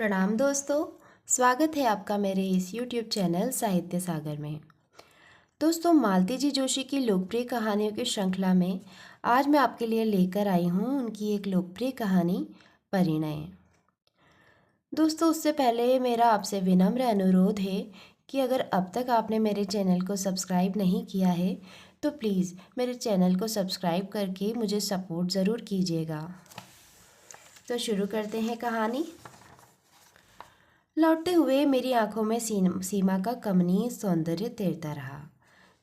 प्रणाम दोस्तों। स्वागत है आपका मेरे इस YouTube चैनल साहित्य सागर में। दोस्तों, मालती जी जोशी की लोकप्रिय कहानियों की श्रृंखला में आज मैं आपके लिए लेकर आई हूँ उनकी एक लोकप्रिय कहानी परिणय। दोस्तों, उससे पहले मेरा आपसे विनम्र अनुरोध है कि अगर अब तक आपने मेरे चैनल को सब्सक्राइब नहीं किया है तो प्लीज़ मेरे चैनल को सब्सक्राइब करके मुझे सपोर्ट ज़रूर कीजिएगा। तो शुरू करते हैं कहानी। लौटते हुए मेरी आंखों में सीमा का कमनीय सौंदर्य तैरता रहा।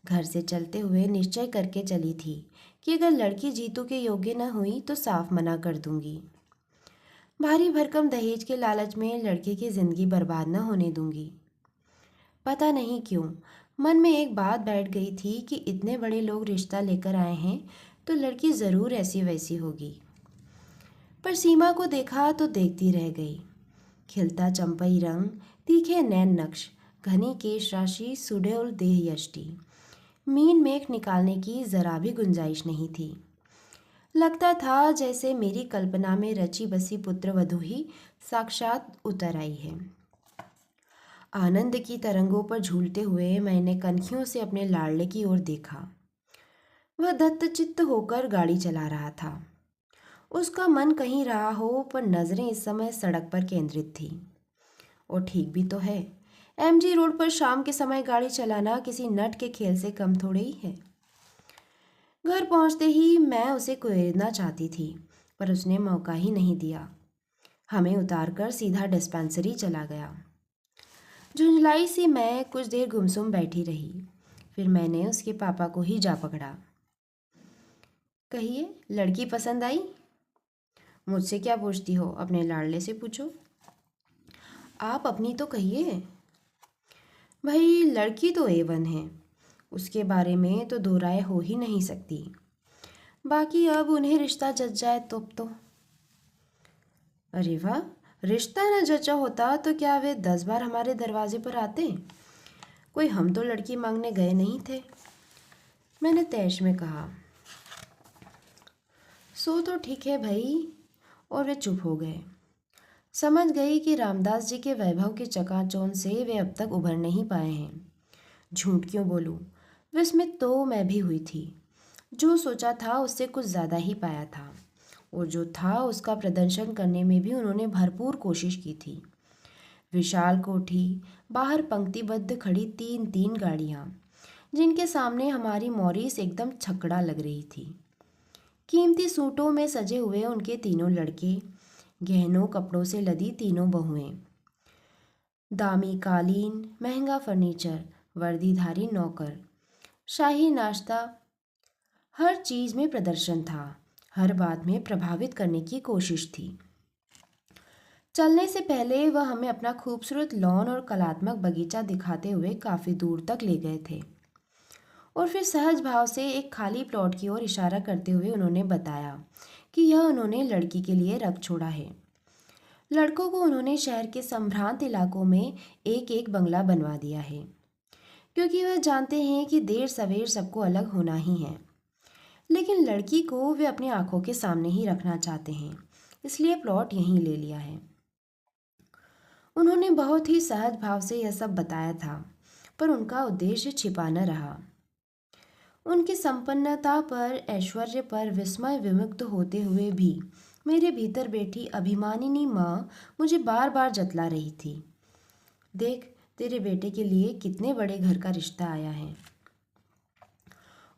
घर से चलते हुए निश्चय करके चली थी कि अगर लड़की जीतू के योग्य न हुई तो साफ मना कर दूंगी। भारी भरकम दहेज के लालच में लड़के की जिंदगी बर्बाद न होने दूंगी। पता नहीं क्यों मन में एक बात बैठ गई थी कि इतने बड़े लोग रिश्ता लेकर आए हैं तो लड़की ज़रूर ऐसी वैसी होगी। पर सीमा को देखा तो देखती रह गई। खिलता चंपई रंग, तीखे नैन नक्श, घनी केश राशि, सुडौल देह यष्टि, मीन मेख निकालने की जरा भी गुंजाइश नहीं थी। लगता था जैसे मेरी कल्पना में रची बसी पुत्र वधू ही साक्षात उतर आई है। आनंद की तरंगों पर झूलते हुए मैंने कनखियों से अपने लाडले की ओर देखा। वह दत्तचित्त होकर गाड़ी चला रहा था। उसका मन कहीं रहा हो पर नजरें इस समय सड़क पर केंद्रित थी। और ठीक भी तो है, एमजी रोड पर शाम के समय गाड़ी चलाना किसी नट के खेल से कम थोड़े ही है। घर पहुंचते ही मैं उसे कुरेदना चाहती थी पर उसने मौका ही नहीं दिया। हमें उतारकर सीधा डिस्पेंसरी चला गया। झुंझलाई सी मैं कुछ देर गुमसुम बैठी रही। फिर मैंने उसके पापा को ही जा पकड़ा। कहिए, लड़की पसंद आई? मुझसे क्या पूछती हो, अपने लाडले से पूछो। आप अपनी तो कहिए। भाई, लड़की तो A1 है, उसके बारे में तो दो राय हो ही नहीं सकती। बाकी अब उन्हें रिश्ता जच जाए तो। अरे वाह, रिश्ता न जचा होता तो क्या वे 10 बार हमारे दरवाजे पर आते? कोई हम तो लड़की मांगने गए नहीं थे, मैंने तैश में कहा। सो तो ठीक है भाई। और वे चुप हो गए। समझ गई कि रामदास जी के वैभव के चकाचौंध से वे अब तक उभर नहीं पाए हैं। झूठ क्यों बोलूं, विस्मित तो मैं भी हुई थी। जो सोचा था उससे कुछ ज़्यादा ही पाया था, और जो था उसका प्रदर्शन करने में भी उन्होंने भरपूर कोशिश की थी। विशाल कोठी, बाहर पंक्तिबद्ध खड़ी 3-3 गाड़ियाँ, जिनके सामने हमारी मॉरिस एकदम छकड़ा लग रही थी। कीमती सूटों में सजे हुए उनके तीनों लड़के, गहनों कपड़ों से लदी तीनों बहुएं, दामी कालीन, महंगा फर्नीचर, वर्दीधारी नौकर, शाही नाश्ता, हर चीज में प्रदर्शन था। हर बात में प्रभावित करने की कोशिश थी। चलने से पहले वह हमें अपना खूबसूरत लॉन और कलात्मक बगीचा दिखाते हुए काफी दूर तक ले गए थे, और फिर सहज भाव से एक खाली प्लॉट की ओर इशारा करते हुए उन्होंने बताया कि यह उन्होंने लड़की के लिए रख छोड़ा है। लड़कों को उन्होंने शहर के संभ्रांत इलाकों में एक एक बंगला बनवा दिया है, क्योंकि वह जानते हैं कि देर सवेर सबको अलग होना ही है। लेकिन लड़की को वे अपनी आंखों के सामने ही रखना चाहते हैं, इसलिए प्लॉट यहीं ले लिया है। उन्होंने बहुत ही सहज भाव से यह सब बताया था, पर उनका उद्देश्य छिपा न रहा। उनकी संपन्नता पर, ऐश्वर्य पर विस्मय विमुग्ध होते हुए भी मेरे भीतर बैठी अभिमानिनी माँ मुझे बार बार जतला रही थी। देख, तेरे बेटे के लिए कितने बड़े घर का रिश्ता आया है।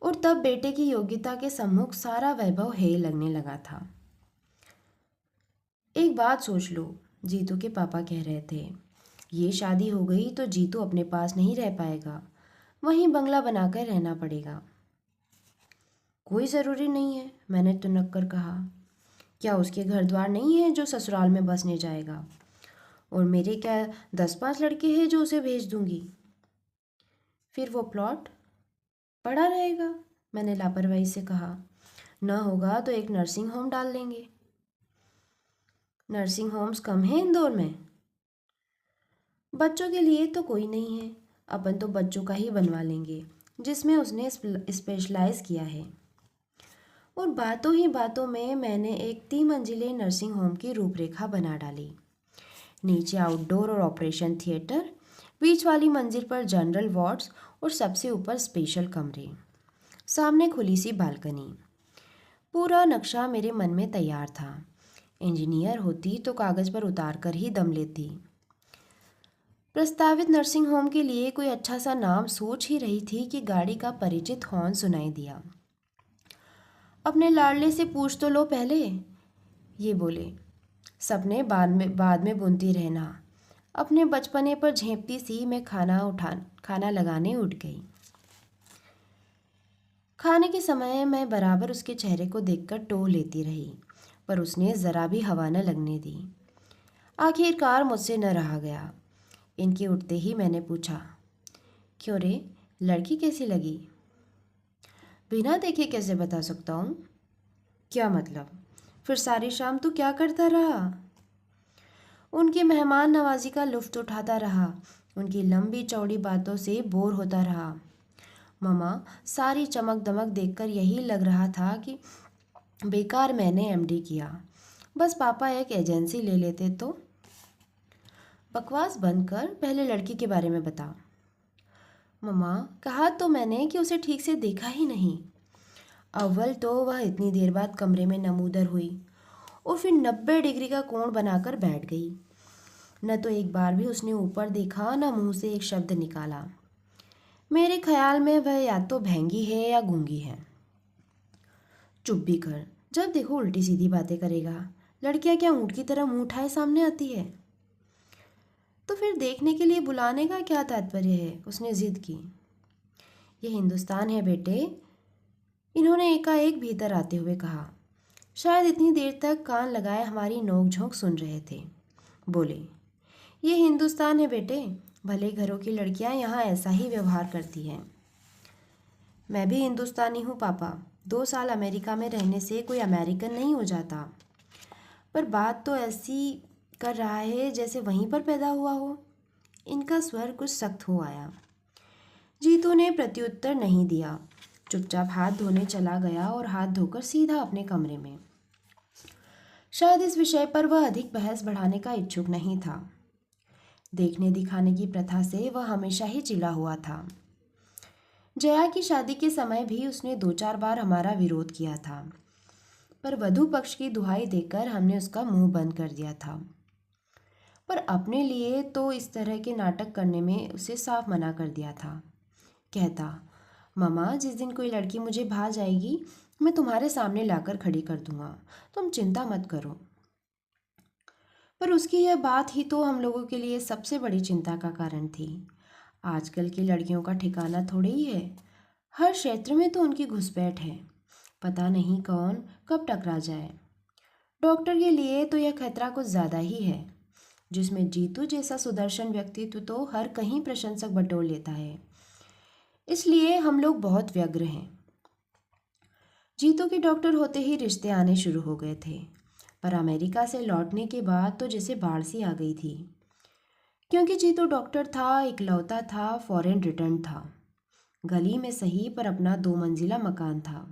और तब बेटे की योग्यता के सम्मुख सारा वैभव हेय लगने लगा था। एक बात सोच लो, जीतू के पापा कह रहे थे, ये शादी हो गई तो जीतू अपने पास नहीं रह पाएगा, वहीं बंगला बनाकर रहना पड़ेगा। कोई ज़रूरी नहीं है, मैंने तुनक कर कहा। क्या उसके घर द्वार नहीं है जो ससुराल में बसने जाएगा? और मेरे क्या 10-5 लड़के हैं जो उसे भेज दूंगी? फिर वो प्लॉट पड़ा रहेगा, मैंने लापरवाही से कहा। न होगा तो एक नर्सिंग होम डाल लेंगे। नर्सिंग होम्स कम हैं इंदौर में? बच्चों के लिए तो कोई नहीं है, अपन तो बच्चों का ही बनवा लेंगे जिसमें उसने स्पेशलाइज किया है। और बातों ही बातों में मैंने एक 3 मंजिले नर्सिंग होम की रूपरेखा बना डाली। नीचे आउटडोर और ऑपरेशन थिएटर, बीच वाली मंजिल पर जनरल वार्ड्स और सबसे ऊपर स्पेशल कमरे। सामने खुली सी बालकनी। पूरा नक्शा मेरे मन में तैयार था। इंजीनियर होती तो कागज़ पर उतार कर ही दम लेती। प्रस्तावित नर्सिंग होम के लिए कोई अच्छा सा नाम सोच ही रही थी कि गाड़ी का परिचित हॉर्न सुनाई दिया। अपने लाडले से पूछ तो लो पहले, ये बोले। सपने बाद में बुनती रहना। अपने बचपने पर झेंपती सी मैं खाना लगाने उठ गई। खाने के समय मैं बराबर उसके चेहरे को देखकर टोह लेती रही, पर उसने ज़रा भी हवा न लगने दी। आखिरकार मुझसे न रहा गया। इनके उठते ही मैंने पूछा, क्यों रे, लड़की कैसी लगी? बिना देखे कैसे बता सकता हूँ? क्या मतलब? फिर सारी शाम तू क्या करता रहा? उनकी मेहमान नवाजी का लुफ्त उठाता रहा, उनकी लंबी चौड़ी बातों से बोर होता रहा। ममा, सारी चमक दमक देखकर यही लग रहा था कि बेकार मैंने एमडी किया। बस पापा एक एजेंसी ले लेते तो। बकवास बंद कर, पहले लड़की के बारे में बता। ममा, कहा तो मैंने कि उसे ठीक से देखा ही नहीं। अव्वल तो वह इतनी देर बाद कमरे में नमूदर हुई और फिर 90 डिग्री का कोण बनाकर बैठ गई। न तो एक बार भी उसने ऊपर देखा, न मुंह से एक शब्द निकाला। मेरे ख्याल में वह या तो भैंगी है या गूंगी है। चुप भी कर, जब देखो उल्टी सीधी बातें करेगा। लड़कियां क्या ऊँट की तरह मुंह उठाए सामने आती है? तो फिर देखने के लिए बुलाने का क्या तात्पर्य है? उसने जिद की। यह हिंदुस्तान है बेटे, इन्होंने एकाएक भीतर आते हुए कहा। शायद इतनी देर तक कान लगाए हमारी नोक-झोंक सुन रहे थे। बोले, ये हिंदुस्तान है बेटे, भले घरों की लड़कियां यहाँ ऐसा ही व्यवहार करती हैं। मैं भी हिंदुस्तानी हूँ पापा। 2 साल अमेरिका में रहने से कोई अमेरिकन नहीं हो जाता। पर बात तो ऐसी कर रहा है जैसे वहीं पर पैदा हुआ हो। इनका स्वर कुछ सख्त हो आया। जीतू ने प्रत्युत्तर नहीं दिया, चुपचाप हाथ धोने चला गया और हाथ धोकर सीधा अपने कमरे में। शायद इस विषय पर वह अधिक बहस बढ़ाने का इच्छुक नहीं था। देखने दिखाने की प्रथा से वह हमेशा ही चिढ़ा हुआ था। जया की शादी के समय भी उसने 2-4 बार हमारा विरोध किया था, पर वधू पक्ष की दुहाई देकर हमने उसका मुंह बंद कर दिया था। पर अपने लिए तो इस तरह के नाटक करने में उसे साफ मना कर दिया था। कहता, ममा, जिस दिन कोई लड़की मुझे भा जाएगी मैं तुम्हारे सामने लाकर खड़ी कर दूंगा, तुम चिंता मत करो। पर उसकी यह बात ही तो हम लोगों के लिए सबसे बड़ी चिंता का कारण थी। आजकल की लड़कियों का ठिकाना थोड़े ही है। हर क्षेत्र में तो उनकी घुसपैठ है। पता नहीं कौन कब टकरा जाए। डॉक्टर के लिए तो यह खतरा कुछ ज़्यादा ही है, जिसमें जीतू जैसा सुदर्शन व्यक्तित्व तो हर कहीं प्रशंसक बटोर लेता है। इसलिए हम लोग बहुत व्यग्र हैं। जीतू के डॉक्टर होते ही रिश्ते आने शुरू हो गए थे, पर अमेरिका से लौटने के बाद तो जैसे बाढ़ सी आ गई थी। क्योंकि जीतू डॉक्टर था, इकलौता था, फॉरेन रिटर्न था। गली में सही पर अपना 2 मंजिला मकान था।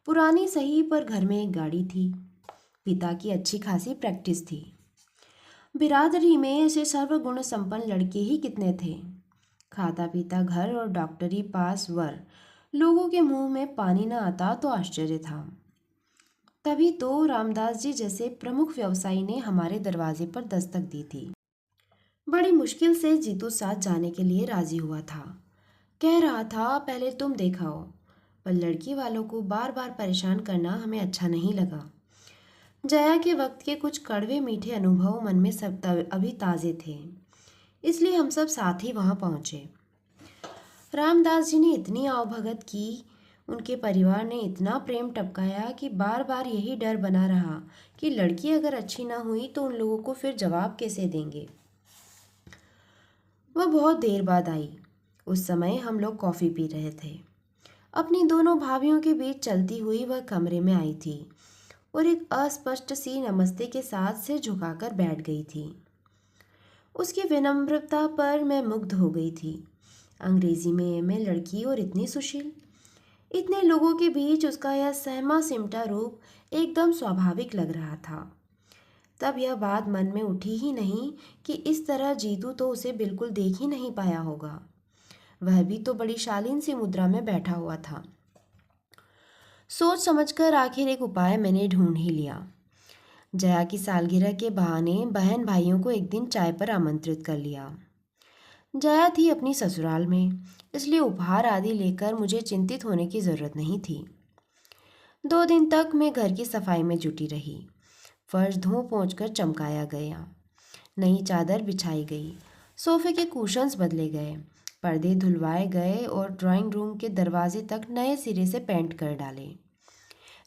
पुरानी सही पर घर में एक गाड़ी थी। पिता की अच्छी खासी प्रैक्टिस थी। बिरादरी में ऐसे सर्वगुण संपन्न लड़के ही कितने थे। खाता पीता घर और डॉक्टरी पास वर। लोगों के मुंह में पानी न आता तो आश्चर्य था। तभी तो रामदास जी जैसे प्रमुख व्यवसायी ने हमारे दरवाजे पर दस्तक दी थी। बड़ी मुश्किल से जीतू साथ जाने के लिए राजी हुआ था। कह रहा था, पहले तुम देखाओ, पर लड़की वालों को बार बार परेशान करना हमें अच्छा नहीं लगा। जया के वक्त के कुछ कड़वे मीठे अनुभव मन में सब अभी ताज़े थे, इसलिए हम सब साथ ही वहाँ पहुँचे। रामदास जी ने इतनी आवभगत की, उनके परिवार ने इतना प्रेम टपकाया कि बार बार यही डर बना रहा कि लड़की अगर अच्छी ना हुई तो उन लोगों को फिर जवाब कैसे देंगे। वह बहुत देर बाद आई। उस समय हम लोग कॉफ़ी पी रहे थे। अपनी दोनों भाभियों के बीच चलती हुई वह कमरे में आई थी और एक अस्पष्ट सी नमस्ते के साथ सिर झुकाकर बैठ गई थी। उसकी विनम्रता पर मैं मुग्ध हो गई थी। अंग्रेजी में एमए लड़की और इतनी सुशील। इतने लोगों के बीच उसका यह सहमा सिमटा रूप एकदम स्वाभाविक लग रहा था। तब यह बात मन में उठी ही नहीं कि इस तरह जीतू तो उसे बिल्कुल देख ही नहीं पाया होगा। वह भी तो बड़ी शालीन सी मुद्रा में बैठा हुआ था। सोच समझकर आखिर एक उपाय मैंने ढूंढ ही लिया। जया की सालगिरह के बहाने बहन भाइयों को एक दिन चाय पर आमंत्रित कर लिया। जया थी अपनी ससुराल में, इसलिए उपहार आदि लेकर मुझे चिंतित होने की जरूरत नहीं थी। 2 दिन तक मैं घर की सफाई में जुटी रही। फर्श धो पोंछ कर चमकाया गया, नई चादर बिछाई गई, सोफे के कुशन्स बदले गए, पर्दे धुलवाए गए और ड्राइंग रूम के दरवाजे तक नए सिरे से पेंट कर डाले।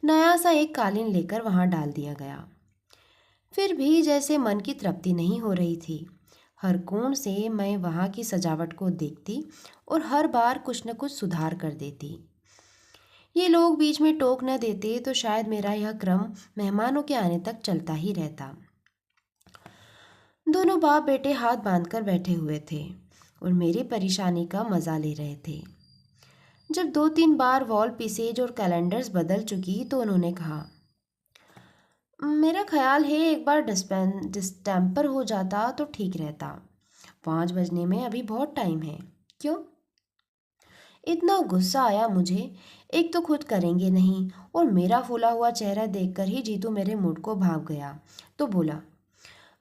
नया सा एक कालीन लेकर वहां डाल दिया गया। फिर भी जैसे मन की तृप्ति नहीं हो रही थी। हर कोण से मैं वहां की सजावट को देखती और हर बार कुछ न कुछ सुधार कर देती। ये लोग बीच में टोक न देते तो शायद मेरा यह क्रम मेहमानों के आने तक चलता ही रहता। दोनों बाप बेटे हाथ बांधकर बैठे हुए थे और मेरी परेशानी का मजा ले रहे थे। जब 2-3 बार वॉल पीसेज और कैलेंडर्स बदल चुकी तो उन्होंने कहा, मेरा ख्याल है एक बार डिस्टेम्पर हो जाता तो ठीक रहता। 5 बजने में अभी बहुत टाइम है। क्यों? इतना गुस्सा आया मुझे। एक तो खुद करेंगे नहीं और मेरा फूला हुआ चेहरा देखकर ही जीतू मेरे मूड को भाग गया तो बोला,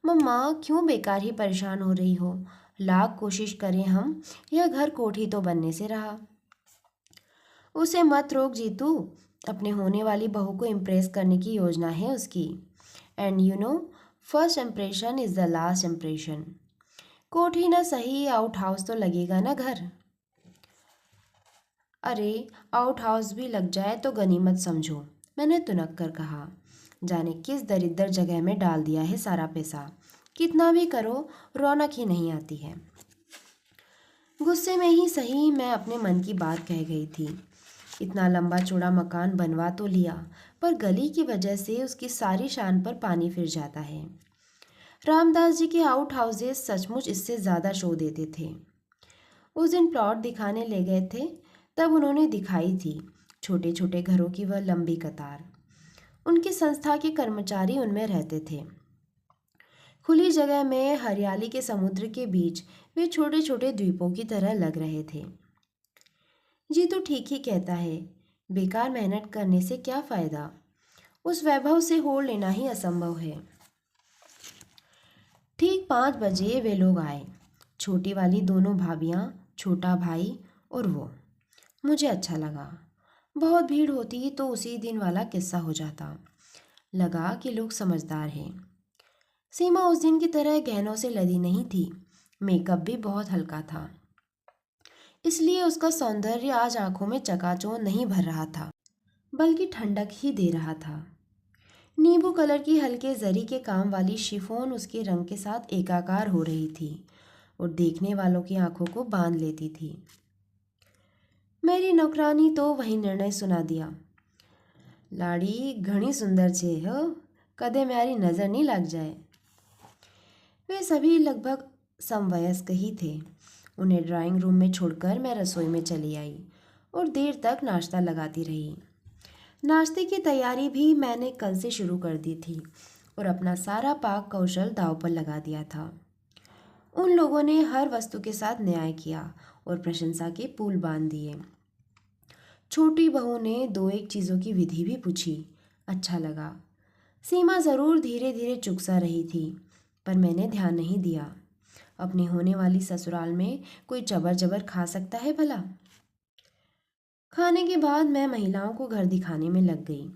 मम्मा क्यों बेकार ही परेशान हो रही हो? लाख कोशिश करें हम, यह घर कोठी तो बनने से रहा। उसे मत रोक जीतू, अपने होने वाली बहू को इम्प्रेस करने की योजना है उसकी। And you know, first impression is the last impression. कोठी ना सही, आउट हाउस तो लगेगा ना घर। अरे आउट हाउस भी लग जाए तो गनीमत समझो, मैंने तुनक कर कहा। जाने किस दरिद्र जगह में डाल दिया है सारा पैसा। कितना भी करो रौनक ही नहीं आती है। गुस्से में ही सही मैं अपने मन की बात कह गई थी। इतना लंबा चौड़ा मकान बनवा तो लिया, पर गली की वजह से उसकी सारी शान पर पानी फिर जाता है। रामदास जी के आउट हाउसेस सचमुच इससे ज़्यादा शो देते थे। उस दिन प्लॉट दिखाने ले गए थे, तब उन्होंने दिखाई थी छोटे छोटे घरों की वह लंबी कतार। उनकी संस्था के कर्मचारी उनमें रहते थे। खुली जगह में हरियाली के समुद्र के बीच वे छोटे छोटे द्वीपों की तरह लग रहे थे। जी तो ठीक ही कहता है, बेकार मेहनत करने से क्या फायदा। उस वैभव से होड़ लेना ही असंभव है। ठीक 5 बजे वे लोग आए, छोटी वाली दोनों भाभियाँ, छोटा भाई और वो। मुझे अच्छा लगा। बहुत भीड़ होती तो उसी दिन वाला किस्सा हो जाता। लगा कि लोग समझदार हैं। सीमा उस दिन की तरह गहनों से लदी नहीं थी। मेकअप भी बहुत हल्का था, इसलिए उसका सौंदर्य आज आंखों में चकाचौंध नहीं भर रहा था, बल्कि ठंडक ही दे रहा था। नींबू कलर की हल्के जरी के काम वाली शिफॉन उसके रंग के साथ एकाकार हो रही थी और देखने वालों की आंखों को बांध लेती थी। मेरी नौकरानी तो वही निर्णय सुना दिया, लाड़ी घनी सुंदर छे हो, कदे म्यारी नज़र नहीं लग जाए। वे सभी लगभग समवयस्क ही थे। उन्हें ड्राइंग रूम में छोड़कर मैं रसोई में चली आई और देर तक नाश्ता लगाती रही। नाश्ते की तैयारी भी मैंने कल से शुरू कर दी थी और अपना सारा पाक कौशल दांव पर लगा दिया था। उन लोगों ने हर वस्तु के साथ न्याय किया और प्रशंसा के पुल बांध दिए। छोटी बहू ने 2-1 चीज़ों की विधि भी पूछी। अच्छा लगा। सीमा ज़रूर धीरे धीरे चुक सा रही थी, पर मैंने ध्यान नहीं दिया। अपनी होने वाली ससुराल में कोई जबर जबर खा सकता है भला? खाने के बाद मैं महिलाओं को घर दिखाने में लग गई।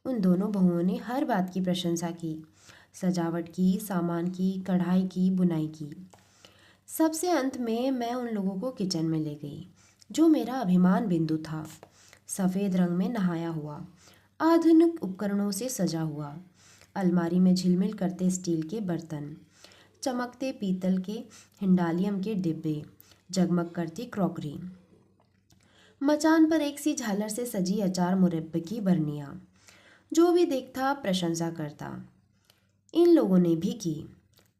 उन दोनों बहुओं ने हर बात की प्रशंसा की, सजावट की, सामान की, कढ़ाई की, बुनाई की। सबसे अंत में मैं उन लोगों को किचन में ले गई, जो मेरा अभिमान बिंदु था। सफ़ेद रंग में नहाया हुआ, आधुनिक उपकरणों से सजा हुआ, अलमारी में झिलमिल करते स्टील के बर्तन, चमकते पीतल के हिंडालियम के डिब्बे, जगमग करती क्रॉकरी। मचान पर एक सी झालर से सजी अचार मुरब्बे की बरनियाँ। जो भी देखता प्रशंसा करता। इन लोगों ने भी की,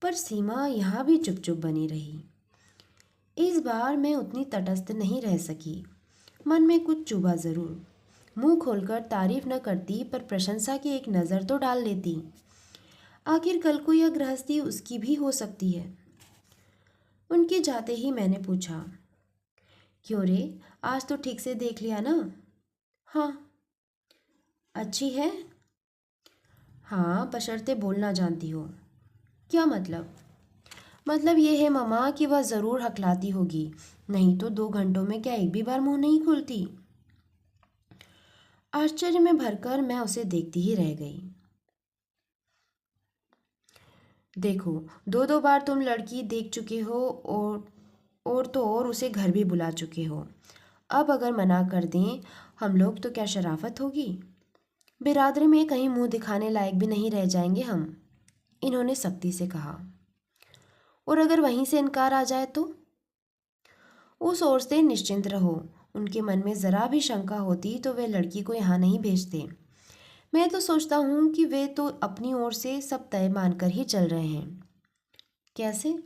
पर सीमा यहाँ भी चुप चुप बनी रही। इस बार मैं उतनी तटस्थ नहीं रह सकी। मन में कुछ चुभा ज़रूर। मुंह खोलकर तारीफ न करती, पर प्रशंसा की एक नज़र तो डाल लेती। आखिर कल को यह गृहस्थी उसकी भी हो सकती है। उनके जाते ही मैंने पूछा, क्यों रे, आज तो ठीक से देख लिया ना? हाँ। अच्छी है? हाँ, बशर्ते बोलना जानती हो। क्या मतलब? मतलब ये है मम्मा कि वह ज़रूर हकलाती होगी, नहीं तो 2 घंटों में क्या एक भी बार मुंह नहीं खोलती। आश्चर्य में भरकर मैं उसे देखती ही रह गई। देखो, दो दो बार तुम लड़की देख चुके हो और तो और उसे घर भी बुला चुके हो। अब अगर मना कर दें हम लोग तो क्या शराफत होगी? बिरादरी में कहीं मुंह दिखाने लायक भी नहीं रह जाएंगे हम, इन्होंने सख्ती से कहा। और अगर वहीं से इनकार आ जाए तो? उस ओर से निश्चिंत रहो, उनके मन में ज़रा भी शंका होती तो वे लड़की को यहाँ नहीं भेजते। मैं तो सोचता हूँ कि वे तो अपनी ओर से सब तय मानकर ही चल रहे हैं। कैसे?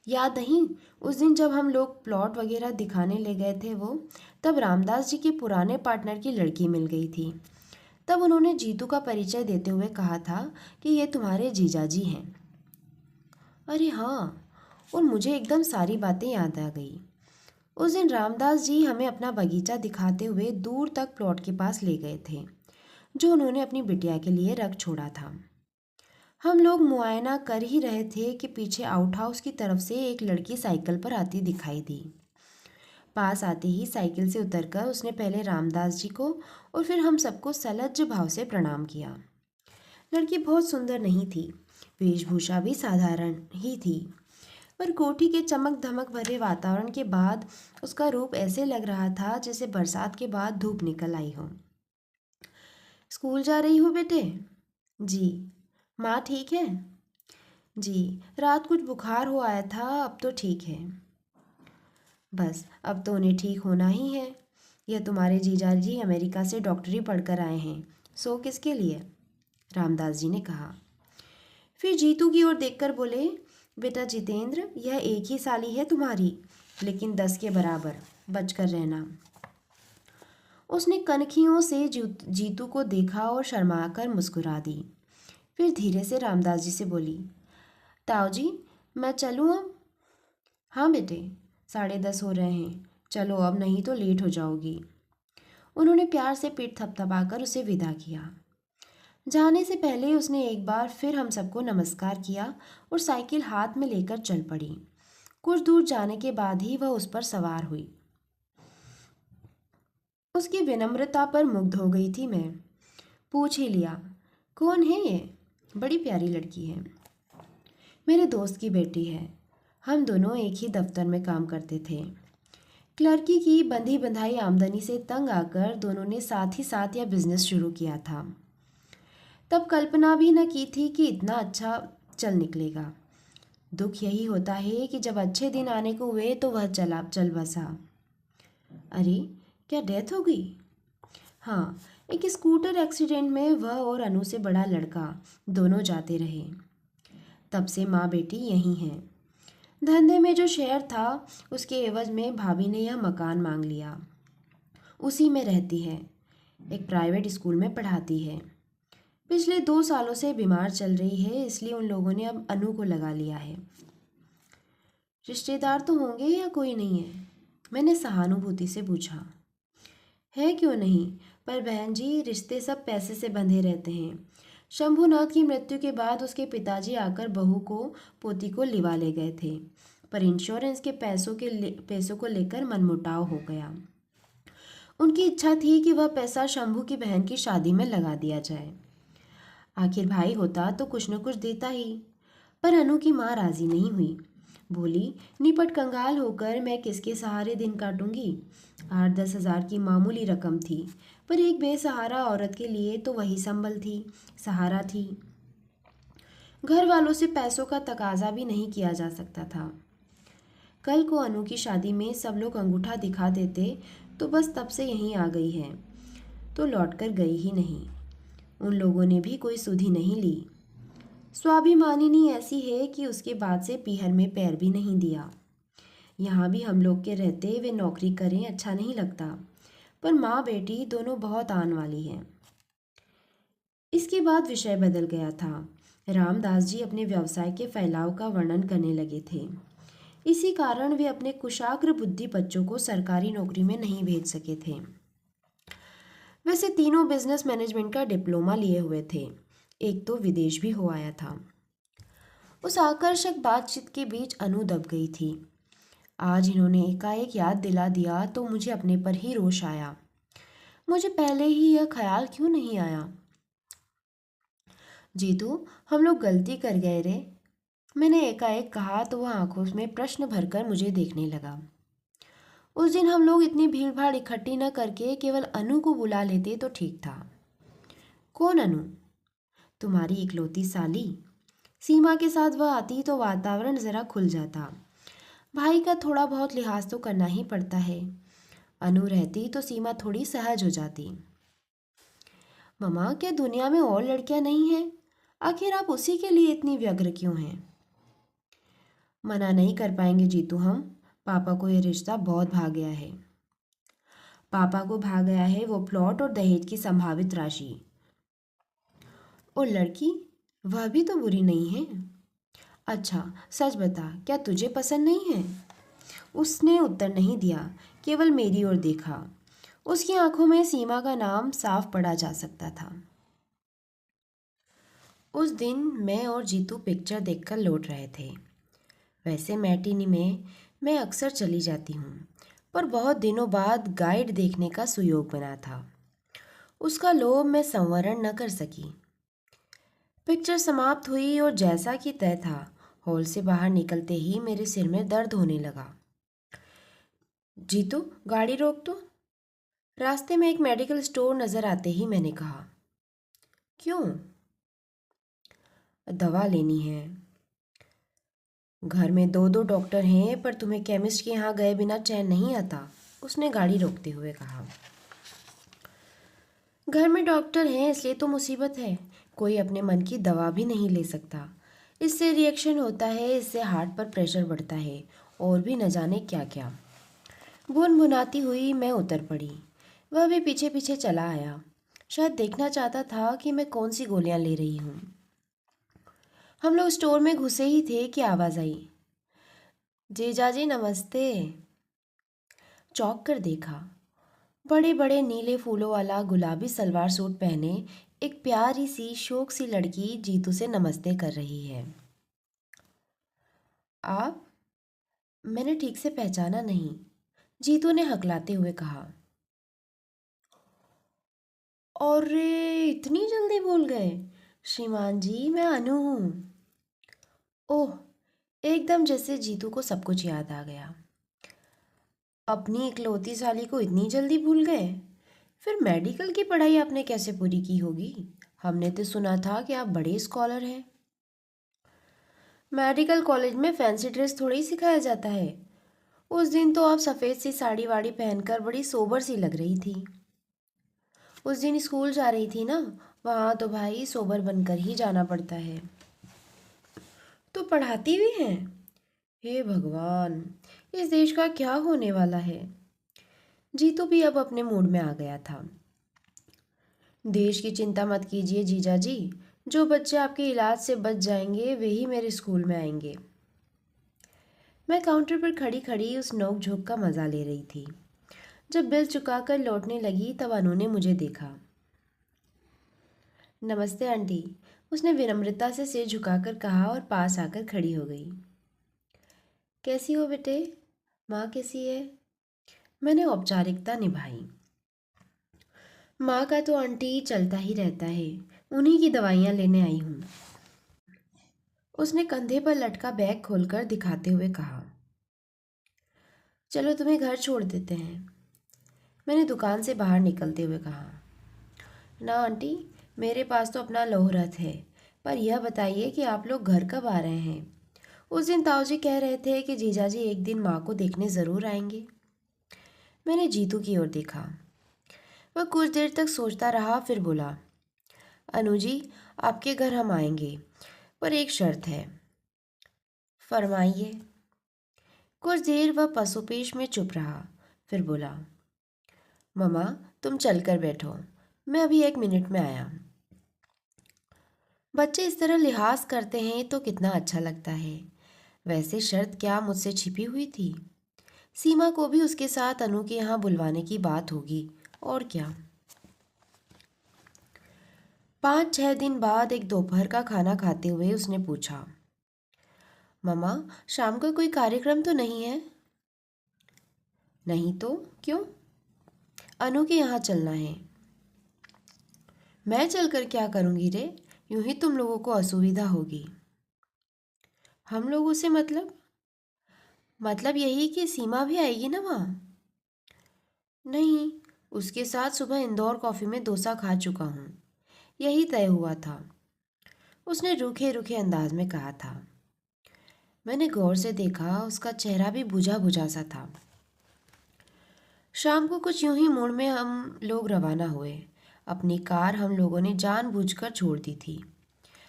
याद नहीं, उस दिन जब हम लोग प्लॉट वगैरह दिखाने ले गए थे तब रामदास जी के पुराने पार्टनर की लड़की मिल गई थी। तब उन्होंने जीतू का परिचय देते हुए कहा था कि ये तुम्हारे जीजा जी हैं। अरे हाँ, और मुझे एकदम सारी बातें याद आ गई। उस दिन रामदास जी हमें अपना बगीचा दिखाते हुए दूर तक प्लॉट के पास ले गए थे, जो उन्होंने अपनी बिटिया के लिए रख छोड़ा था। हम लोग मुआयना कर ही रहे थे कि पीछे आउट हाउस की तरफ से एक लड़की साइकिल पर आती दिखाई दी। पास आते ही साइकिल से उतरकर उसने पहले रामदास जी को और फिर हम सबको सलज्ज भाव से प्रणाम किया। लड़की बहुत सुंदर नहीं थी, वेशभूषा भी साधारण ही थी, पर कोठी के चमक धमक भरे वातावरण के बाद उसका रूप ऐसे लग रहा था जैसे बरसात के बाद धूप निकल आई हो। स्कूल जा रही हो बेटे? जी। माँ ठीक है? जी, रात कुछ बुखार हो आया था, अब तो ठीक है। बस अब तो उन्हें ठीक होना ही है। यह तुम्हारे जीजा जी अमेरिका से डॉक्टरी पढ़कर आए हैं, सो किसके लिए? रामदास जी ने कहा। फिर जीतू की ओर देखकर बोले, बेटा जितेंद्र, यह एक ही साली है तुम्हारी, लेकिन 10 के बराबर, बचकर रहना। उसने कनखियों से जीतू को देखा और शर्माकर मुस्कुरा दी। फिर धीरे से रामदास जी से बोली, ताऊ जी, मैं चलूँ अब? हाँ बेटे, 10:30 हो रहे हैं, चलो अब, नहीं तो लेट हो जाओगी। उन्होंने प्यार से पीठ थपथपाकर उसे विदा किया। जाने से पहले उसने एक बार फिर हम सबको नमस्कार किया और साइकिल हाथ में लेकर चल पड़ी। कुछ दूर जाने के बाद ही वह उस पर सवार हुई। उसकी विनम्रता पर मुग्ध हो गई थी मैं। पूछ ही लिया, कौन है ये? बड़ी प्यारी लड़की है, मेरे दोस्त की बेटी है। हम दोनों एक ही दफ्तर में काम करते थे। क्लर्की की बंधी बंधाई आमदनी से तंग आकर दोनों ने साथ ही साथ यह बिजनेस शुरू किया था। तब कल्पना भी न की थी कि इतना अच्छा चल निकलेगा। दुख यही होता है कि जब अच्छे दिन आने को हुए तो वह चल बसा। अरे, क्या डेथ हो गई? हाँ, एक स्कूटर एक्सीडेंट में वह और अनु से बड़ा लड़का दोनों जाते रहे। तब से माँ बेटी यहीं हैं। धंधे में जो शेयर था उसके एवज में भाभी ने यह मकान मांग लिया। उसी में रहती है, एक प्राइवेट स्कूल में पढ़ाती है। पिछले 2 सालों से बीमार चल रही है, इसलिए उन लोगों ने अब अनु को लगा लिया है। रिश्तेदार तो होंगे या कोई नहीं है? मैंने सहानुभूति से पूछा। है क्यों नहीं, पर बहन जी, रिश्ते सब पैसे से बंधे रहते हैं। शंभुनाथ की मृत्यु के बाद उसके पिताजी आकर बहू को पोती को लिवा ले गए थे, पर इंश्योरेंस के पैसों को लेकर मनमुटाव हो गया। उनकी इच्छा थी कि वह पैसा शंभू की बहन की शादी में लगा दिया जाए। आखिर भाई होता तो कुछ न कुछ देता ही, पर अनु की माँ राजी नहीं हुई। बोली, निपट कंगाल होकर मैं किसके सहारे दिन काटूंगी? 8-10 हजार की मामूली रकम थी, पर एक बेसहारा औरत के लिए तो वही संबल थी, सहारा थी। घर वालों से पैसों का तकाजा भी नहीं किया जा सकता था। कल को अनु की शादी में सब लोग अंगूठा दिखा देते तो बस तब से यहीं आ गई है, तो लौट कर गई ही नहीं। उन लोगों ने भी कोई सुधि नहीं ली। स्वाभिमानिनी ऐसी है कि उसके बाद से पीहर में पैर भी नहीं दिया। यहाँ भी हम लोग के रहते वे नौकरी करें अच्छा नहीं लगता, पर माँ बेटी दोनों बहुत आन वाली हैं। इसके बाद विषय बदल गया था। रामदास जी अपने व्यवसाय के फैलाव का वर्णन करने लगे थे। इसी कारण वे अपने कुशाग्र बुद्धि बच्चों को सरकारी नौकरी में नहीं भेज सके थे। वैसे तीनों बिजनेस मैनेजमेंट का डिप्लोमा लिए हुए थे। एक तो विदेश भी हो आया था। उस आकर्षक बातचीत के बीच अनु दब गई थी। आज इन्होंने एकाएक याद दिला दिया तो मुझे अपने पर ही रोष आया। मुझे पहले ही यह ख्याल क्यों नहीं आया। जीतू, हम लोग गलती कर गए रे। मैंने एकाएक कहा तो वह आंखों में प्रश्न भरकर मुझे देखने लगा। उस दिन हम लोग इतनी भीड़ भाड़ इकट्ठी न करके केवल अनु को बुला लेते तो ठीक था। कौन अनु? तुम्हारी इकलौती साली। सीमा के साथ वह आती तो वातावरण जरा खुल जाता। भाई का थोड़ा बहुत लिहाज तो करना ही पड़ता है। अनु रहती तो सीमा थोड़ी सहज हो जाती। ममा, क्या दुनिया में और लड़कियां नहीं हैं? आखिर आप उसी के लिए इतनी व्यग्र क्यों हैं? मना नहीं कर पाएंगे जीतू हम। पापा को यह रिश्ता बहुत भा गया है। पापा को भा गया है वो प्लॉट और दहेज की संभावित राशि। और लड़की, वह भी तो बुरी नहीं है। अच्छा सच बता, क्या तुझे पसंद नहीं है? उसने उत्तर नहीं दिया, केवल मेरी ओर देखा। उसकी आंखों में सीमा का नाम साफ पढ़ा जा सकता था। उस दिन मैं और जीतू पिक्चर देखकर लौट रहे थे। वैसे मैटिनी में मैं अक्सर चली जाती हूँ, पर बहुत दिनों बाद गाइड देखने का सुयोग बना था। उसका लोभ मैं संवरण न कर सकी। पिक्चर समाप्त हुई और जैसा कि तय था, हॉल से बाहर निकलते ही मेरे सिर में दर्द होने लगा। जीतू, गाड़ी रोक तो। रास्ते में एक मेडिकल स्टोर नजर आते ही मैंने कहा। क्यों? दवा लेनी है। घर में दो दो डॉक्टर हैं, पर तुम्हें केमिस्ट के यहाँ गए बिना चैन नहीं आता, उसने गाड़ी रोकते हुए कहा। घर में डॉक्टर हैं इसलिए तो मुसीबत है। कोई अपने मन की दवा भी नहीं ले सकता। इससे रिएक्शन होता है, इससे हार्ट पर प्रेशर बढ़ता है, और भी न जाने क्या क्या। भुनभुनाती हुई मैं उतर पड़ी। वह भी पीछे पीछे चला आया। शायद देखना चाहता था कि मैं कौन सी गोलियां ले रही हूँ। हम लोग स्टोर में घुसे ही थे कि आवाज़ आई। जीजाजी नमस्ते। चौंक कर देखा। बड़े बड़े नीले फूलों वाला गुलाबी सलवार सूट पहने एक प्यारी सी शौक सी लड़की जीतू से नमस्ते कर रही है। आप? मैंने ठीक से पहचाना नहीं। जीतू ने हकलाते हुए कहा। और इतनी जल्दी भूल गए? श्रीमान जी, मैं अनु हूँ। ओह, एकदम जैसे जीतू को सब कुछ याद आ गया। अपनी इकलौती साली को इतनी जल्दी भूल गए? फिर मेडिकल की पढ़ाई आपने कैसे पूरी की होगी? हमने तो सुना था कि आप बड़े स्कॉलर हैं। मेडिकल कॉलेज में फैंसी ड्रेस थोड़ी सिखाया जाता है। उस दिन तो आप सफ़ेद सी साड़ी वाड़ी पहनकर बड़ी सोबर सी लग रही थी। उस दिन स्कूल जा रही थी ना, वहाँ तो भाई सोबर बनकर ही जाना पड़ता है। तो पढ़ाती भी हैं? हे भगवान, इस देश का क्या होने वाला है। जीतू भी अब अपने मूड में आ गया था। देश की चिंता मत कीजिए जीजा जी। जो बच्चे आपके इलाज से बच जाएंगे वे ही मेरे स्कूल में आएंगे। मैं काउंटर पर खड़ी खड़ी उस नोक झोंक का मज़ा ले रही थी। जब बिल चुकाकर लौटने लगी तब अनु ने मुझे देखा। नमस्ते आंटी, उसने विनम्रता से सिर झुकाकर कहा और पास आकर खड़ी हो गई। कैसी हो बेटे? माँ कैसी है? मैंने औपचारिकता निभाई। माँ का तो आंटी चलता ही रहता है, उन्हीं की दवाइयाँ लेने आई हूँ। उसने कंधे पर लटका बैग खोलकर दिखाते हुए कहा। चलो तुम्हें घर छोड़ देते हैं, मैंने दुकान से बाहर निकलते हुए कहा। ना आंटी, मेरे पास तो अपना लोहरथ है, पर यह बताइए कि आप लोग घर कब आ रहे हैं? उस दिन ताऊजी कह रहे थे कि जीजाजी एक दिन माँ को देखने ज़रूर आएंगे। मैंने जीतू की ओर देखा। वह कुछ देर तक सोचता रहा, फिर बोला। अनु जी, आपके घर हम आएंगे, पर एक शर्त है। फरमाइए। कुछ देर वह पसोपेश में चुप रहा, फिर बोला। ममा, तुम चलकर बैठो, मैं अभी 1 मिनट में आया। बच्चे इस तरह लिहाज करते हैं तो कितना अच्छा लगता है। वैसे शर्त क्या मुझसे छिपी हुई थी? सीमा को भी उसके साथ अनु के यहाँ बुलवाने की बात होगी, और क्या। 5-6 दिन बाद एक दोपहर का खाना खाते हुए उसने पूछा, मम्मा, शाम को कोई कार्यक्रम तो नहीं है? नहीं तो, क्यों? अनु के यहाँ चलना है। मैं चलकर क्या करूँगी रे? यूं ही तुम लोगों को असुविधा होगी। हम लोगों से मतलब यही कि सीमा भी आएगी ना वहाँ? नहीं, उसके साथ सुबह इंदौर कॉफ़ी में डोसा खा चुका हूँ। यही तय हुआ था, उसने रूखे रूखे अंदाज में कहा था। मैंने गौर से देखा, उसका चेहरा भी बुझा बुझा सा था। शाम को कुछ यूं ही मूड में हम लोग रवाना हुए। अपनी कार हम लोगों ने जानबूझकर छोड़ दी थी।